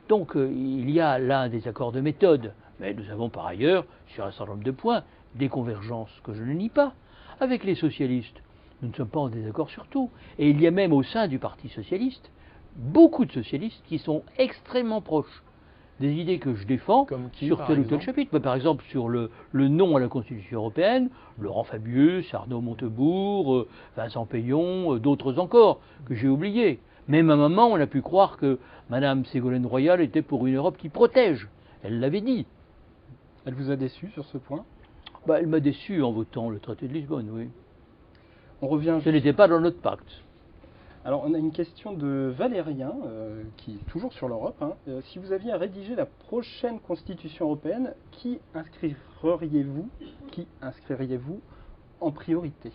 Donc il y a là un désaccord de méthode, mais nous avons par ailleurs, sur un certain nombre de points, des convergences que je ne nie pas. Avec les socialistes, nous ne sommes pas en désaccord sur tout. Et il y a même au sein du Parti socialiste, beaucoup de socialistes qui sont extrêmement proches des idées que je défends sur tel ou tel chapitre. Par exemple, sur le non à la Constitution européenne, Laurent Fabius, Arnaud Montebourg, Vincent Payon, d'autres encore, que j'ai oubliés. Même à un moment, on a pu croire que Mme Ségolène Royal était pour une Europe qui protège. Elle l'avait dit. Elle vous a déçu sur ce point? Elle m'a déçu en votant le traité de Lisbonne, oui. On revient. Ce n'était pas dans notre pacte. Alors, on a une question de Valérien, qui est toujours sur l'Europe. Si vous aviez à rédiger la prochaine Constitution européenne, qui inscririez-vous en priorité?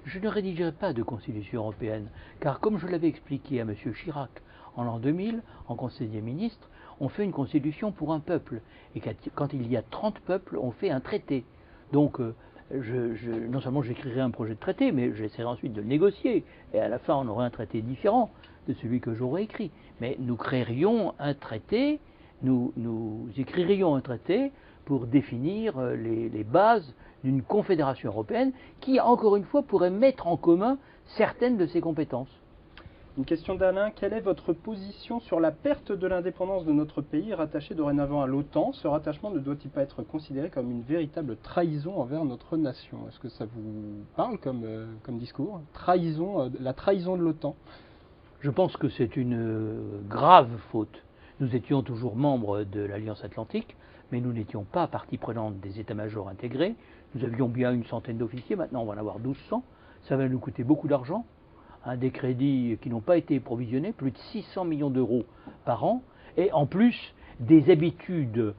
Je ne rédigerai pas de Constitution européenne, car comme je l'avais expliqué à M. Chirac en l'an 2000, en Conseil des ministres, on fait une Constitution pour un peuple. Et quand il y a 30 peuples, on fait un traité. Donc, non seulement j'écrirai un projet de traité, mais j'essaierai ensuite de le négocier. Et à la fin, on aurait un traité différent de celui que j'aurais écrit. Mais nous créerions un traité, nous écririons un traité pour définir les bases d'une confédération européenne qui, encore une fois, pourrait mettre en commun certaines de ses compétences. Une question d'Alain. Quelle est votre position sur la perte de l'indépendance de notre pays rattaché dorénavant à l'OTAN? Ce rattachement ne doit-il pas être considéré comme une véritable trahison envers notre nation? Est-ce que ça vous parle comme discours? La trahison de l'OTAN? Je pense que c'est une grave faute. Nous étions toujours membres de l'Alliance Atlantique, mais nous n'étions pas partie prenante des états-majors intégrés. Nous avions bien une centaine d'officiers, maintenant on va en avoir 1200. Ça va nous coûter beaucoup d'argent. Des crédits qui n'ont pas été provisionnés, plus de 600 millions d'euros par an, et en plus des habitudes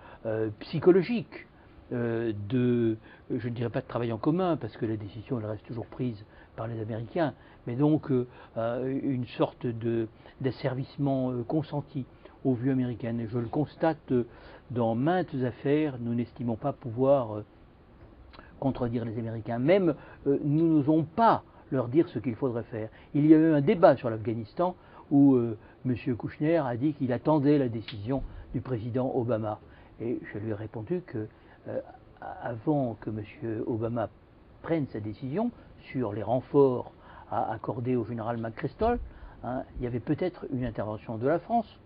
psychologiques je ne dirais pas de travail en commun, parce que la décision elle reste toujours prise par les Américains, mais donc une sorte d'asservissement consenti aux vues américaines. Et je le constate dans maintes affaires, nous n'estimons pas pouvoir contredire les Américains. Même nous n'osons pas leur dire ce qu'il faudrait faire. Il y a eu un débat sur l'Afghanistan où M. Kouchner a dit qu'il attendait la décision du président Obama. Et je lui ai répondu que avant que M. Obama prenne sa décision sur les renforts à accorder au général McChrystal, il y avait peut-être une intervention de la France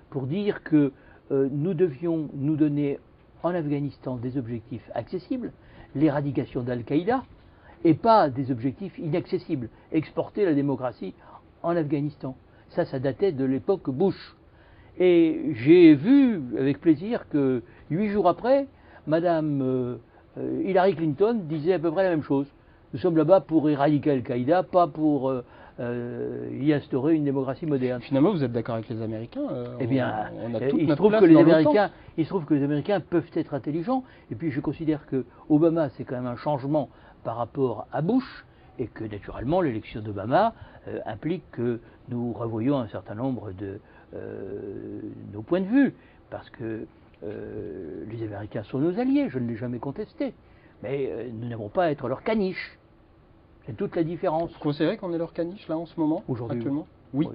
pour dire que nous devions nous donner en Afghanistan des objectifs accessibles, l'éradication d'Al-Qaïda, et pas des objectifs inaccessibles, exporter la démocratie en Afghanistan. Ça datait de l'époque Bush. Et j'ai vu avec plaisir que 8 jours après, Madame Hillary Clinton disait à peu près la même chose. Nous sommes là-bas pour éradiquer Al-Qaïda, pas pour y instaurer une démocratie moderne. Finalement, vous êtes d'accord avec les Américains? Eh bien, on a toute il se notre trouve place que les dans Américains, il se trouve que les Américains peuvent être intelligents. Et puis, je considère que Obama, c'est quand même un changement par rapport à Bush, et que naturellement, l'élection d'Obama implique que nous revoyions un certain nombre de nos points de vue, parce que les Américains sont nos alliés, je ne l'ai jamais contesté, mais nous n'avons pas à être leur caniche. C'est toute la différence. Vous considérez qu'on est leur caniche là en ce moment? Aujourd'hui, actuellement? Oui.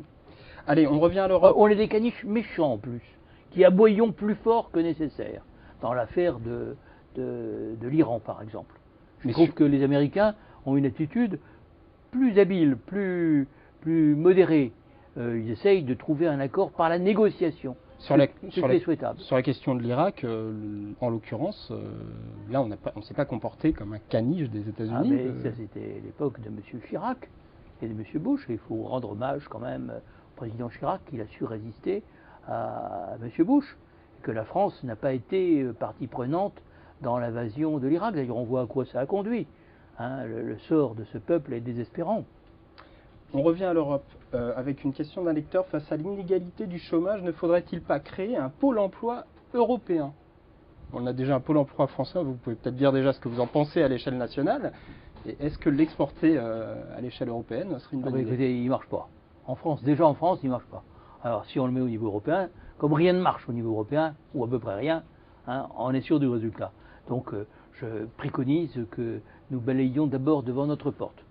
Allez, on revient à l'Europe. On est des caniches méchants en plus, qui aboyons plus fort que nécessaire, dans l'affaire de l'Iran par exemple. Je trouve que les Américains ont une attitude plus habile, plus modérée. Ils essayent de trouver un accord par la négociation. Sur la question de l'Irak, en l'occurrence, là on ne s'est pas comporté comme un caniche des États-Unis. Mais ça c'était l'époque de M. Chirac et de M. Bush. Et il faut rendre hommage quand même au président Chirac qu'il a su résister à M. Bush. Et que la France n'a pas été partie prenante dans l'invasion de l'Irak. D'ailleurs on voit à quoi ça a conduit. Le sort de ce peuple est désespérant. On revient à l'Europe avec une question d'un lecteur. Face à l'inégalité du chômage, ne faudrait-il pas créer un pôle emploi européen? On a déjà un pôle emploi français, vous pouvez peut-être dire déjà ce que vous en pensez à l'échelle nationale. Et est-ce que l'exporter à l'échelle européenne serait une bonne idée? Écoutez, il ne marche pas. En France, déjà en France, il ne marche pas. Alors si on le met au niveau européen, comme rien ne marche au niveau européen, ou à peu près rien, hein, on est sûr du résultat. Donc je préconise que nous balayions d'abord devant notre porte.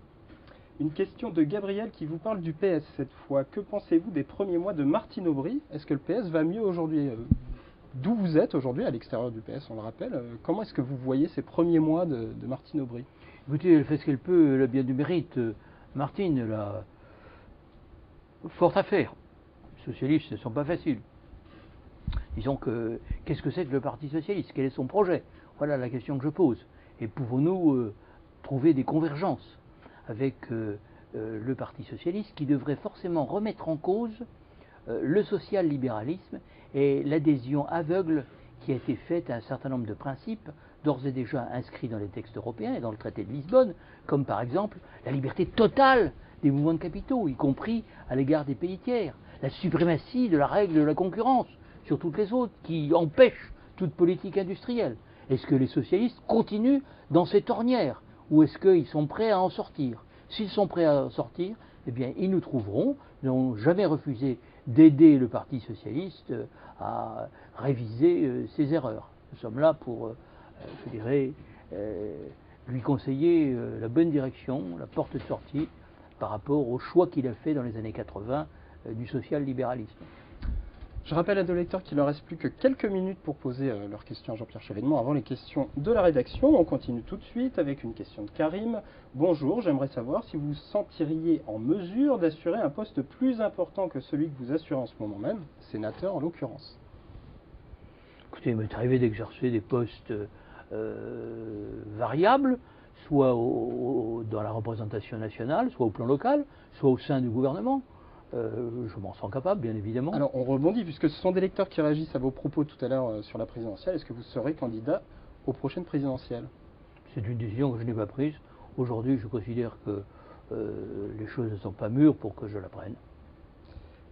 Une question de Gabriel qui vous parle du PS cette fois. Que pensez-vous des premiers mois de Martine Aubry? Est-ce que le PS va mieux aujourd'hui? D'où vous êtes aujourd'hui, à l'extérieur du PS, on le rappelle. Comment est-ce que vous voyez ces premiers mois de Martine Aubry? Écoutez, elle fait ce qu'elle peut, elle a bien du mérite. Martine, elle a fort à faire. Les socialistes ne sont pas faciles. Disons que, qu'est-ce que c'est que le Parti socialiste? Quel est son projet? Voilà la question que je pose. Et pouvons-nous trouver des convergences avec le Parti socialiste qui devrait forcément remettre en cause le social-libéralisme et l'adhésion aveugle qui a été faite à un certain nombre de principes d'ores et déjà inscrits dans les textes européens et dans le traité de Lisbonne, comme par exemple la liberté totale des mouvements de capitaux, y compris à l'égard des pays tiers, la suprématie de la règle de la concurrence sur toutes les autres, qui empêche toute politique industrielle. Est-ce que les socialistes continuent dans cette ornière, ou est-ce qu'ils sont prêts à en sortir? S'ils sont prêts à en sortir, eh bien, ils nous trouveront. Ils n'ont jamais refusé d'aider le Parti socialiste à réviser ses erreurs. Nous sommes là pour, je dirais, lui conseiller la bonne direction, la porte de sortie par rapport au choix qu'il a fait dans les années 80 du social-libéralisme. Je rappelle à nos lecteurs qu'il ne leur reste plus que quelques minutes pour poser leurs questions à Jean-Pierre Chevènement avant les questions de la rédaction. On continue tout de suite avec une question de Karim. Bonjour, j'aimerais savoir si vous vous sentiriez en mesure d'assurer un poste plus important que celui que vous assurez en ce moment même, sénateur en l'occurrence. Écoutez, il m'est arrivé d'exercer des postes variables, soit dans la représentation nationale, soit au plan local, soit au sein du gouvernement. Je m'en sens capable, bien évidemment. Alors on rebondit, puisque ce sont des lecteurs qui réagissent à vos propos tout à l'heure sur la présidentielle. Est-ce que vous serez candidat aux prochaines présidentielles? C'est une décision que je n'ai pas prise. Aujourd'hui, je considère que les choses ne sont pas mûres pour que je la prenne.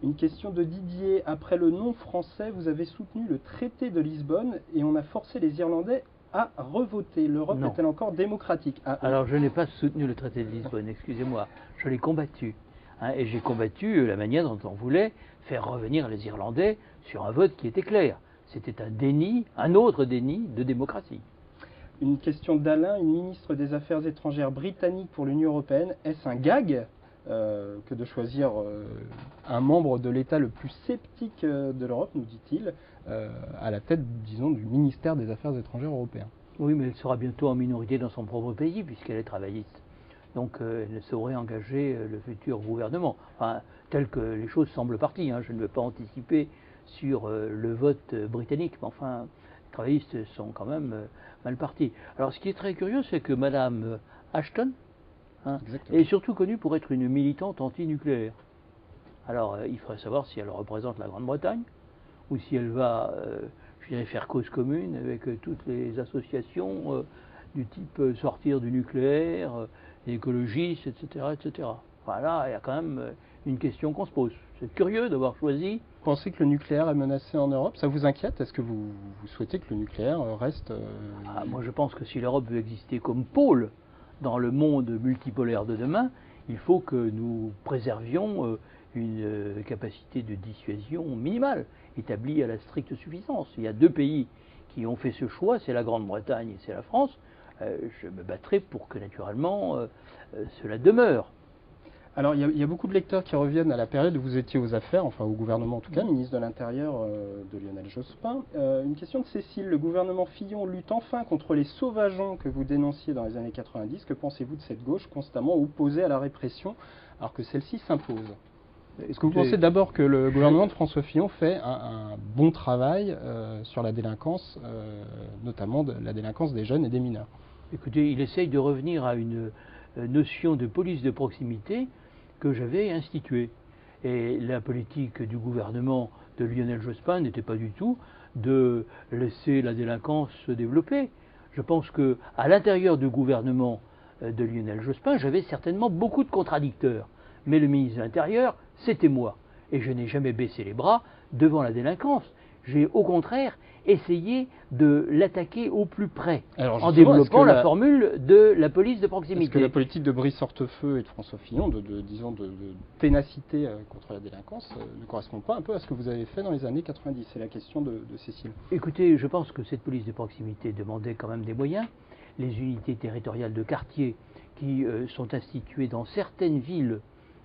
Une question de Didier. Après le non français, vous avez soutenu le traité de Lisbonne et on a forcé les Irlandais à revoter. L'Europe est-elle encore démocratique? Alors je n'ai pas soutenu le traité de Lisbonne, excusez-moi. Je l'ai combattu. Et j'ai combattu la manière dont on voulait faire revenir les Irlandais sur un vote qui était clair. C'était un déni, un autre déni de démocratie. Une question d'Alain, une ministre des Affaires étrangères britannique pour l'Union européenne. Est-ce un gag que de choisir un membre de l'État le plus sceptique de l'Europe, nous dit-il, à la tête, disons, du ministère des Affaires étrangères européen? Oui, mais elle sera bientôt en minorité dans son propre pays puisqu'elle est travailliste. Donc elle ne saurait engager le futur gouvernement, enfin, tel que les choses semblent parties. Je ne veux pas anticiper sur le vote britannique, mais enfin, les travaillistes sont quand même mal partis. Alors ce qui est très curieux, c'est que Mme Ashton est surtout connue pour être une militante anti-nucléaire. Alors il faudrait savoir si elle représente la Grande-Bretagne, ou si elle va, je dirais, faire cause commune avec toutes les associations du type sortir du nucléaire, écologistes, etc., etc. Voilà, il y a quand même une question qu'on se pose. C'est curieux d'avoir choisi. Vous pensez que le nucléaire est menacé en Europe? Ça vous inquiète? Est-ce que vous souhaitez que le nucléaire reste... Moi je pense que si l'Europe veut exister comme pôle dans le monde multipolaire de demain, il faut que nous préservions une capacité de dissuasion minimale, établie à la stricte suffisance. Il y a deux pays qui ont fait ce choix, c'est la Grande-Bretagne et c'est la France. Je me battrai pour que naturellement cela demeure. Alors il y a beaucoup de lecteurs qui reviennent à la période où vous étiez aux affaires, enfin au gouvernement en tout cas, ministre de l'Intérieur de Lionel Jospin. Une question de Cécile. Le gouvernement Fillon lutte enfin contre les sauvageons que vous dénonciez dans les années 90. Que pensez-vous de cette gauche constamment opposée à la répression alors que celle-ci s'impose? Est-ce que vous pensez d'abord que le gouvernement de François Fillon fait un bon travail sur la délinquance, notamment de la délinquance des jeunes et des mineurs? Écoutez, il essaye de revenir à une notion de police de proximité que j'avais instituée. Et la politique du gouvernement de Lionel Jospin n'était pas du tout de laisser la délinquance se développer. Je pense qu'à l'intérieur du gouvernement de Lionel Jospin, j'avais certainement beaucoup de contradicteurs. mais le ministre de l'Intérieur, c'était moi. Et je n'ai jamais baissé les bras devant la délinquance. J'ai au contraire essayé de l'attaquer au plus près, Alors, en justement, développant la formule de la police de est-ce que proximité. la politique de Brice Hortefeux et de François Fillon, disons de ténacité contre la délinquance, ne correspond pas un peu à ce que vous avez fait dans les années 90? C'est la question de Cécile. Écoutez, je pense que cette police de proximité demandait quand même des moyens. Les unités territoriales de quartier qui sont instituées dans certaines villes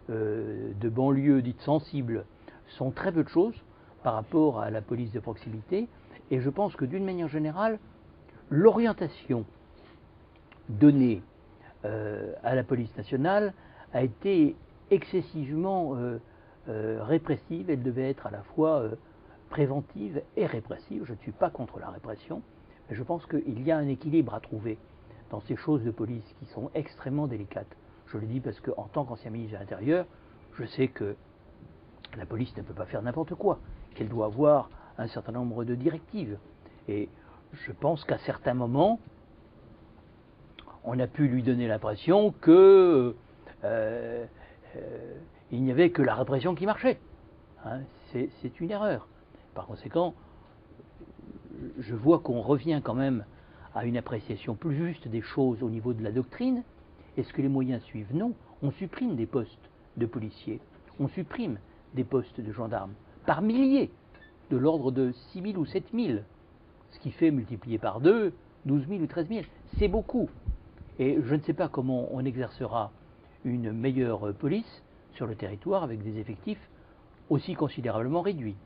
de banlieues dites sensibles sont très peu de choses par rapport à la police de proximité. Et je pense que d'une manière générale, l'orientation donnée à la police nationale a été excessivement répressive. Elle devait être à la fois préventive et répressive. Je ne suis pas contre la répression, mais je pense qu'il y a un équilibre à trouver dans ces choses de police qui sont extrêmement délicates. Je le dis parce qu'en tant qu'ancien ministre de l'Intérieur, je sais que la police ne peut pas faire n'importe quoi, qu'elle doit avoir un certain nombre de directives. Et je pense qu'à certains moments, on a pu lui donner l'impression que il n'y avait que la répression qui marchait. Hein, c'est une erreur. Par conséquent, je vois qu'on revient quand même à une appréciation plus juste des choses au niveau de la doctrine. Est-ce que les moyens suivent? Non. On supprime des postes de policiers, on supprime des postes de gendarmes par milliers, de l'ordre de 6 000 ou 7 000, ce qui fait multiplié par 2, 12 000 ou 13 000. C'est beaucoup. Et je ne sais pas comment on exercera une meilleure police sur le territoire avec des effectifs aussi considérablement réduits.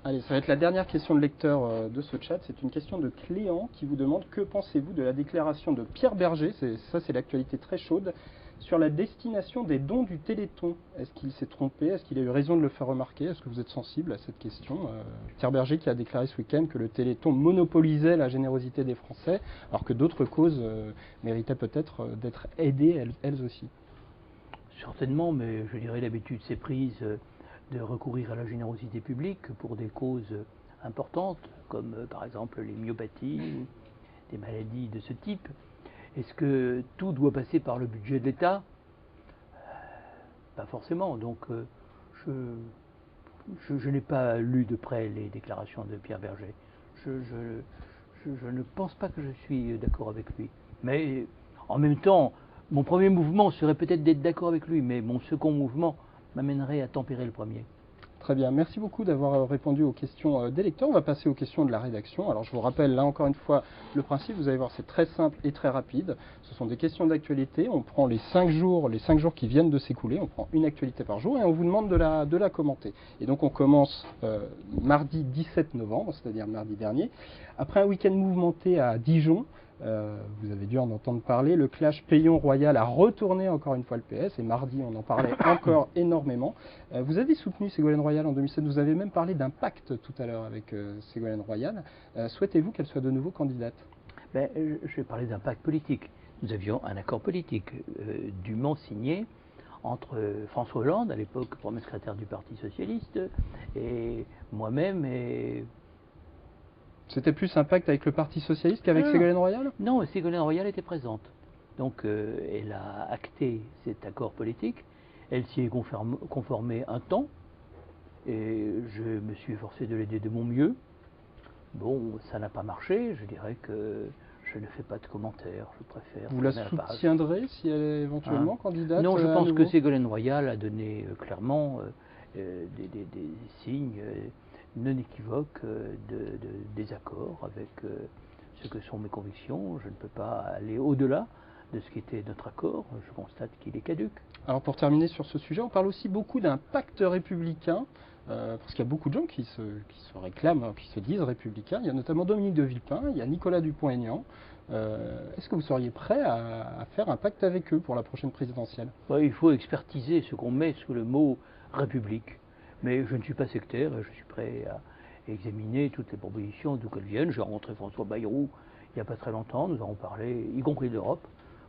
Allez, ça va être la dernière question de lecteur de ce chat. C'est une question de Cléant qui vous demande: que pensez-vous de la déclaration de Pierre Berger, c'est l'actualité très chaude, sur la destination des dons du Téléthon? Est-ce qu'il s'est trompé? Est-ce qu'il a eu raison de le faire remarquer? Est-ce que vous êtes sensible à cette question? Pierre Berger qui a déclaré ce week-end que le Téléthon monopolisait la générosité des Français, alors que d'autres causes méritaient peut-être d'être aidées elles aussi. Certainement, mais je dirais l'habitude s'est prise de recourir à la générosité publique pour des causes importantes, comme par exemple les myopathies, des maladies de ce type. Est-ce que tout doit passer par le budget de l'État? Pas forcément. Donc je n'ai pas lu de près les déclarations de Pierre Berger. Je ne pense pas que je suis d'accord avec lui. Mais en même temps, mon premier mouvement serait peut-être d'être d'accord avec lui, mais mon second mouvement m'amènerait à tempérer le premier. Très bien, merci beaucoup d'avoir répondu aux questions des lecteurs. On va passer aux questions de la rédaction. Alors je vous rappelle là encore une fois le principe, vous allez voir, c'est très simple et très rapide. Ce sont des questions d'actualité, on prend les 5 jours qui viennent de s'écouler, on prend une actualité par jour et on vous demande de la commenter. Et donc on commence mardi 17 novembre, c'est-à-dire mardi dernier, après un week-end mouvementé à Dijon. Vous avez dû en entendre parler, le clash Payon-Royal a retourné encore une fois le PS, et mardi on en parlait encore énormément. Vous avez soutenu Ségolène Royal en 2007, vous avez même parlé d'un pacte tout à l'heure avec Ségolène Royal. Souhaitez-vous qu'elle soit de nouveau candidate? Je vais parler d'un pacte politique. Nous avions un accord politique dûment signé entre François Hollande, à l'époque premier secrétaire du Parti Socialiste, et moi-même et... C'était plus un pacte avec le Parti Socialiste qu'avec Ségolène Royal? Non, Ségolène Royal était présente. Donc elle a acté cet accord politique, elle s'y est conformée un temps, et je me suis efforcé de l'aider de mon mieux. Bon, ça n'a pas marché, je dirais que je ne fais pas de commentaires, je préfère... Vous la soutiendrez si elle est éventuellement candidate? Non, je pense que Ségolène Royal a donné clairement des signes non équivoques de désaccord avec ce que sont mes convictions. Je ne peux pas aller au-delà de ce qui était notre accord. Je constate qu'il est caduc. Alors pour terminer sur ce sujet, on parle aussi beaucoup d'un pacte républicain, parce qu'il y a beaucoup de gens qui se réclament, qui se disent républicains. Il y a notamment Dominique de Villepin, il y a Nicolas Dupont-Aignan. Est-ce que vous seriez prêt à faire un pacte avec eux pour la prochaine présidentielle? Il faut expertiser ce qu'on met sous le mot république. Mais je ne suis pas sectaire, je suis prêt à examiner toutes les propositions d'où qu'elles viennent. J'ai rencontré François Bayrou il n'y a pas très longtemps, nous avons parlé, y compris d'Europe,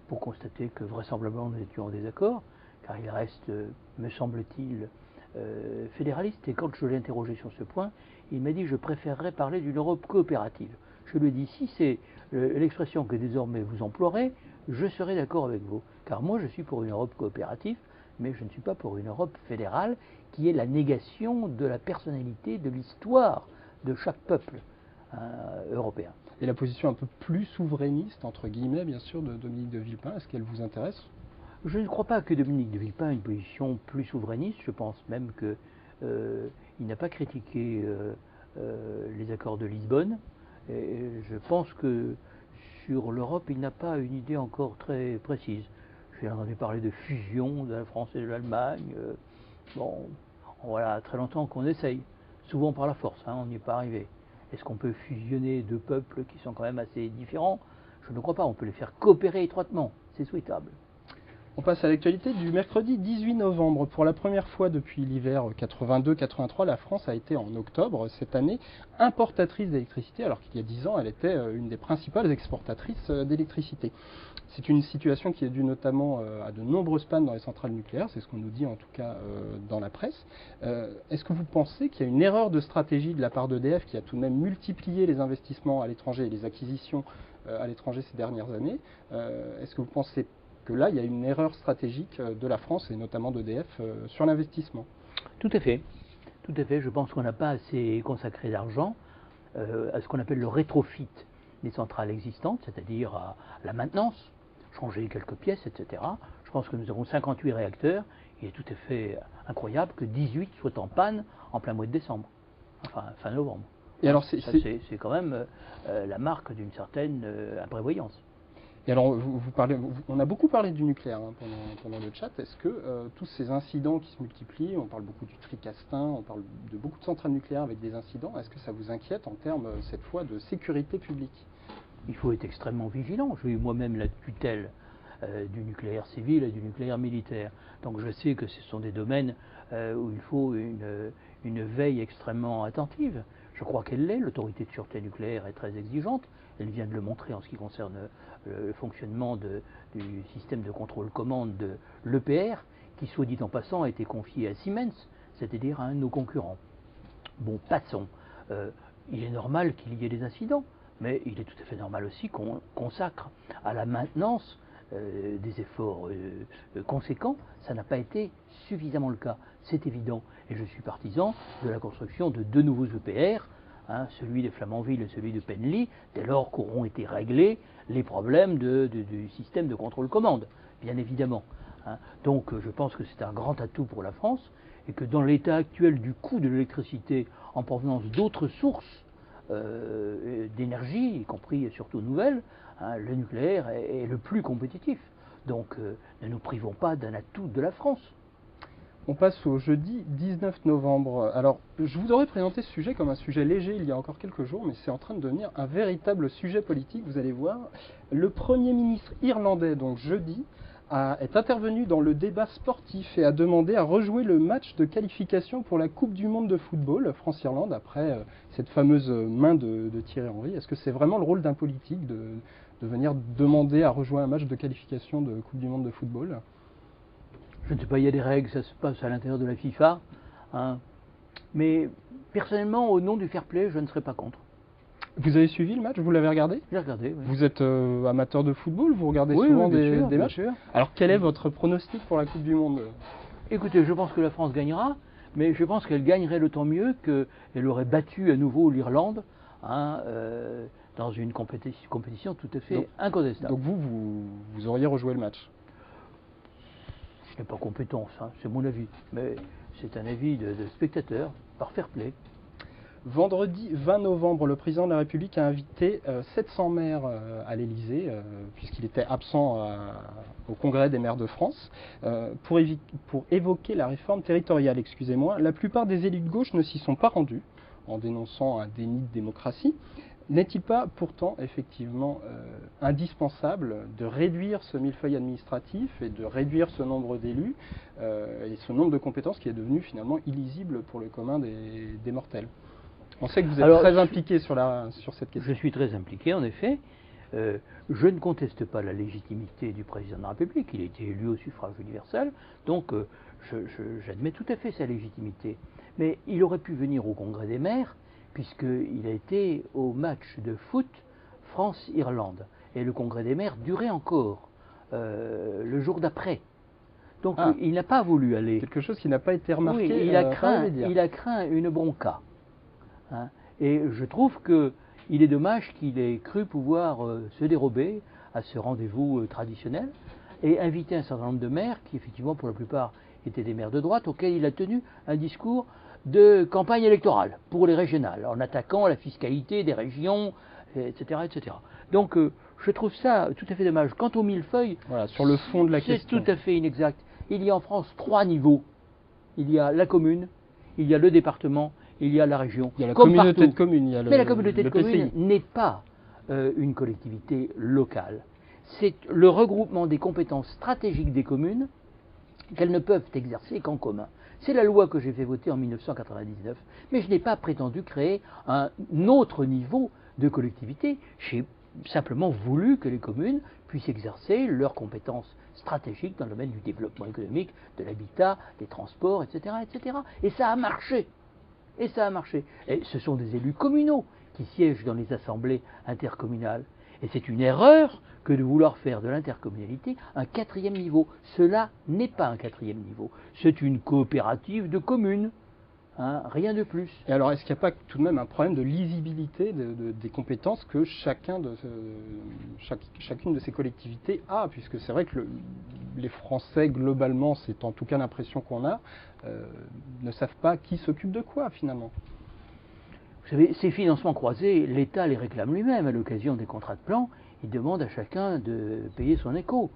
pour constater que vraisemblablement nous étions en désaccord, car il reste, me semble-t-il, fédéraliste. Et quand je l'ai interrogé sur ce point, il m'a dit que je préférerais parler d'une Europe coopérative. Je lui ai dit, si c'est l'expression que désormais vous emploierez, je serai d'accord avec vous. Car moi je suis pour une Europe coopérative, mais je ne suis pas pour une Europe fédérale qui est la négation de la personnalité, de l'histoire de chaque peuple européen. Et la position un peu plus souverainiste, entre guillemets, bien sûr, de Dominique de Villepin, est-ce qu'elle vous intéresse? Je ne crois pas que Dominique de Villepin ait une position plus souverainiste. Je pense même qu'il n'a pas critiqué les accords de Lisbonne. Et je pense que sur l'Europe, il n'a pas une idée encore très précise. J'ai entendu parler de fusion de la France et de l'Allemagne. Bon, voilà très longtemps qu'on essaye, souvent par la force, on n'y est pas arrivé. Est-ce qu'on peut fusionner deux peuples qui sont quand même assez différents? Je ne crois pas, on peut les faire coopérer étroitement, c'est souhaitable. On passe à l'actualité du mercredi 18 novembre. Pour la première fois depuis l'hiver 82-83, la France a été en octobre cette année importatrice d'électricité, alors qu'il y a 10 ans, elle était une des principales exportatrices d'électricité. C'est une situation qui est due notamment à de nombreuses pannes dans les centrales nucléaires, c'est ce qu'on nous dit en tout cas dans la presse. Est-ce que vous pensez qu'il y a une erreur de stratégie de la part d'EDF qui a tout de même multiplié les investissements à l'étranger et les acquisitions à l'étranger ces dernières années? Est-ce que vous pensez que là, il y a une erreur stratégique de la France et notamment d'EDF sur l'investissement? Tout à fait. Tout à fait. Je pense qu'on n'a pas assez consacré d'argent à ce qu'on appelle le rétrofit des centrales existantes, c'est-à-dire à la maintenance, changer quelques pièces, etc. Je pense que nous avons 58 réacteurs. Il est tout à fait incroyable que 18 soient en panne en plein mois de décembre, enfin fin novembre. Et alors, c'est quand même la marque d'une certaine imprévoyance. Et alors, on a beaucoup parlé du nucléaire pendant le chat. Est-ce que tous ces incidents qui se multiplient, on parle beaucoup du Tricastin, on parle de beaucoup de centrales nucléaires avec des incidents, est-ce que ça vous inquiète en termes, cette fois, de sécurité publique? Il faut être extrêmement vigilant. J'ai eu moi-même la tutelle du nucléaire civil et du nucléaire militaire. Donc je sais que ce sont des domaines où il faut une veille extrêmement attentive. Je crois qu'elle l'est. L'autorité de sûreté nucléaire est très exigeante. Elle vient de le montrer en ce qui concerne le fonctionnement du système de contrôle-commande de l'EPR, qui, soit dit en passant, a été confié à Siemens, c'est-à-dire à un de nos concurrents. Bon, passons. Il est normal qu'il y ait des incidents, mais il est tout à fait normal aussi qu'on consacre à la maintenance des efforts conséquents. Ça n'a pas été suffisamment le cas, c'est évident. Et je suis partisan de la construction de deux nouveaux EPR, celui de Flamanville et celui de Penly, dès lors qu'auront été réglés les problèmes du système de contrôle-commande, bien évidemment. Donc je pense que c'est un grand atout pour la France, et que dans l'état actuel du coût de l'électricité en provenance d'autres sources d'énergie, y compris et surtout nouvelles, le nucléaire est le plus compétitif. Donc ne nous privons pas d'un atout de la France. On passe au jeudi 19 novembre. Alors, je vous aurais présenté ce sujet comme un sujet léger il y a encore quelques jours, mais c'est en train de devenir un véritable sujet politique, vous allez voir. Le Premier ministre irlandais, donc jeudi, est intervenu dans le débat sportif et a demandé à rejouer le match de qualification pour la Coupe du Monde de football, France-Irlande, après cette fameuse main de Thierry Henry. Est-ce que c'est vraiment le rôle d'un politique de venir demander à rejouer un match de qualification de Coupe du Monde de football? Je ne sais pas, il y a des règles, ça se passe à l'intérieur de la FIFA. Mais personnellement, au nom du fair play, je ne serais pas contre. Vous avez suivi le match? Vous l'avez regardé? J'ai regardé, oui. Vous êtes amateur de football? Vous regardez souvent des matchs? Sûr. Alors quel est votre pronostic pour la Coupe du Monde? Écoutez, je pense que la France gagnera, mais je pense qu'elle gagnerait d'autant mieux qu'elle aurait battu à nouveau l'Irlande dans une compétition tout à fait incontestable. Donc vous auriez rejoué le match? Je n'ai pas compétence, c'est mon avis, mais c'est un avis de spectateur, par fair play. Vendredi 20 novembre, le président de la République a invité 700 maires à l'Élysée, puisqu'il était absent au Congrès des maires de France, pour évoquer la réforme territoriale. La plupart des élus de gauche ne s'y sont pas rendus, en dénonçant un déni de démocratie. N'est-il pas pourtant effectivement indispensable de réduire ce millefeuille administratif et de réduire ce nombre d'élus et ce nombre de compétences qui est devenu finalement illisible pour le commun des mortels? On sait que vous êtes très impliqué sur cette question. Je suis très impliqué en effet. Je ne conteste pas la légitimité du président de la République, il a été élu au suffrage universel, donc j'admets tout à fait sa légitimité. Mais il aurait pu venir au Congrès des maires, puisqu'il a été au match de foot France-Irlande. Et le Congrès des maires durait encore le jour d'après. Donc il n'a pas voulu aller. Quelque chose qui n'a pas été remarqué. Oui, il a craint une bronca. Hein. Et je trouve qu'il est dommage qu'il ait cru pouvoir se dérober à ce rendez-vous traditionnel et inviter un certain nombre de maires, qui effectivement pour la plupart étaient des maires de droite, auxquels il a tenu un discours de campagne électorale pour les régionales, en attaquant la fiscalité des régions, etc. etc. Donc je trouve ça tout à fait dommage. Quant au millefeuille, voilà, sur le fond de la question, c'est tout à fait inexact. Il y a en France 3 niveaux. Il y a la commune, il y a le département, il y a la région. Il y a la communauté de communes. Mais la communauté de communes n'est pas une collectivité locale. C'est le regroupement des compétences stratégiques des communes qu'elles ne peuvent exercer qu'en commun. C'est la loi que j'ai fait voter en 1999, mais je n'ai pas prétendu créer un autre niveau de collectivité. J'ai simplement voulu que les communes puissent exercer leurs compétences stratégiques dans le domaine du développement économique, de l'habitat, des transports, etc., etc. Et ça a marché. Et ça a marché. Et ce sont des élus communaux qui siègent dans les assemblées intercommunales. Et c'est une erreur que de vouloir faire de l'intercommunalité un 4e niveau. Cela n'est pas un 4e niveau. C'est une coopérative de communes. Hein, rien de plus. Et alors, est-ce qu'il n'y a pas tout de même un problème de lisibilité des compétences que chacune de ces collectivités a? Puisque c'est vrai que les Français, globalement, c'est en tout cas l'impression qu'on a, ne savent pas qui s'occupe de quoi, finalement. Vous savez, ces financements croisés, l'État les réclame lui-même à l'occasion des contrats de plan. Il demande à chacun de payer son écho.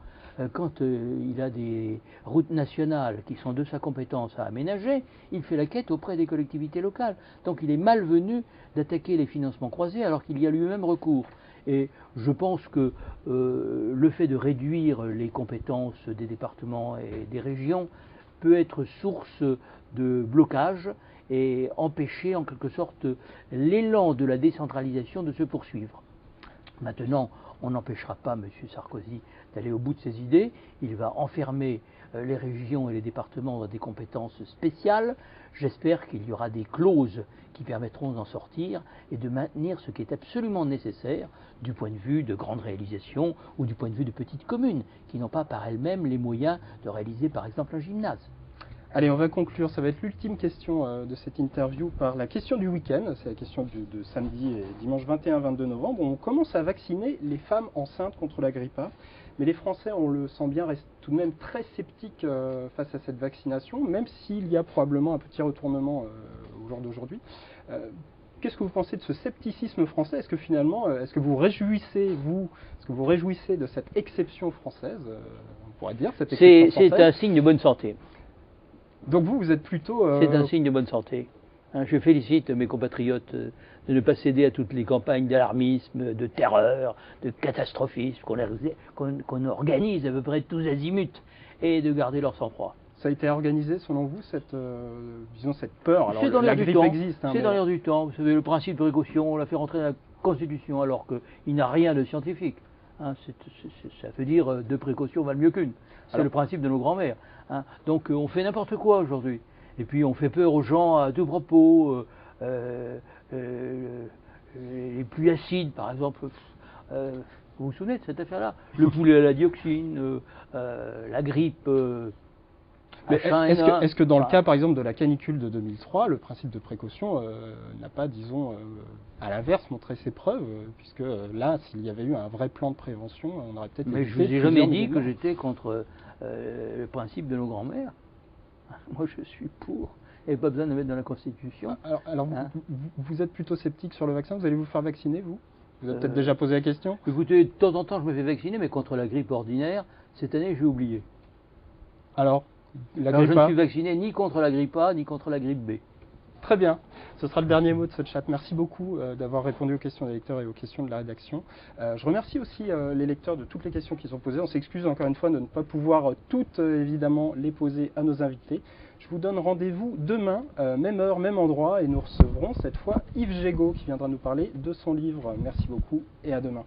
Quand il a des routes nationales qui sont de sa compétence à aménager, il fait la quête auprès des collectivités locales. Donc il est malvenu d'attaquer les financements croisés alors qu'il y a lui-même recours. Et je pense que le fait de réduire les compétences des départements et des régions peut être source de blocage et empêcher en quelque sorte l'élan de la décentralisation de se poursuivre. Maintenant, on n'empêchera pas M. Sarkozy d'aller au bout de ses idées. Il va enfermer les régions et les départements dans des compétences spéciales. J'espère qu'il y aura des clauses qui permettront d'en sortir et de maintenir ce qui est absolument nécessaire du point de vue de grandes réalisations ou du point de vue de petites communes qui n'ont pas par elles-mêmes les moyens de réaliser par exemple un gymnase. Allez, on va conclure. Ça va être l'ultime question de cette interview par la question du week-end. C'est la question de samedi et dimanche 21-22 novembre. On commence à vacciner les femmes enceintes contre la grippe A. Mais les Français, on le sent bien, restent tout de même très sceptiques face à cette vaccination, même s'il y a probablement un petit retournement au jour d'aujourd'hui. Qu'est-ce que vous pensez de ce scepticisme français? Est-ce que finalement, est-ce que vous réjouissez de cette exception française? On pourrait dire cette exception française. C'est un signe de bonne santé. Donc vous êtes plutôt... C'est un signe de bonne santé. Je félicite mes compatriotes de ne pas céder à toutes les campagnes d'alarmisme, de terreur, de catastrophisme qu'on organise à peu près tous azimuts et de garder leur sang-froid. Ça a été organisé selon vous, cette peur? Alors la grippe existe. C'est dans l'air du temps. Vous savez, le principe de précaution, on l'a fait rentrer dans la Constitution alors qu'il n'a rien de scientifique. Ça veut dire deux précautions valent mieux qu'une. C'est le principe de nos grands-mères. Donc on fait n'importe quoi aujourd'hui. Et puis on fait peur aux gens à tout propos. Les pluies acides, par exemple. Vous vous souvenez de cette affaire-là? Le poulet à la dioxine, la grippe. Est-ce que dans le cas, par exemple, de la canicule de 2003, le principe de précaution n'a pas, disons, à l'inverse, montré ses preuves, puisque là, s'il y avait eu un vrai plan de prévention, on aurait peut-être... Mais je ne vous ai jamais dit que j'étais contre le principe de nos grands-mères. Moi, je suis pour. Il n'y a pas besoin de le mettre dans la Constitution. Alors vous êtes plutôt sceptique sur le vaccin? Vous allez vous faire vacciner, vous? Vous avez peut-être déjà posé la question? Écoutez, de temps en temps, je me fais vacciner, mais contre la grippe ordinaire, cette année, j'ai oublié. Alors je ne suis vacciné ni contre la grippe A, ni contre la grippe B. Très bien. Ce sera le dernier mot de ce chat. Merci beaucoup d'avoir répondu aux questions des lecteurs et aux questions de la rédaction. Je remercie aussi les lecteurs de toutes les questions qu'ils ont posées. On s'excuse encore une fois de ne pas pouvoir toutes, évidemment, les poser à nos invités. Je vous donne rendez-vous demain, même heure, même endroit, et nous recevrons cette fois Yves Gégaud qui viendra nous parler de son livre. Merci beaucoup et à demain.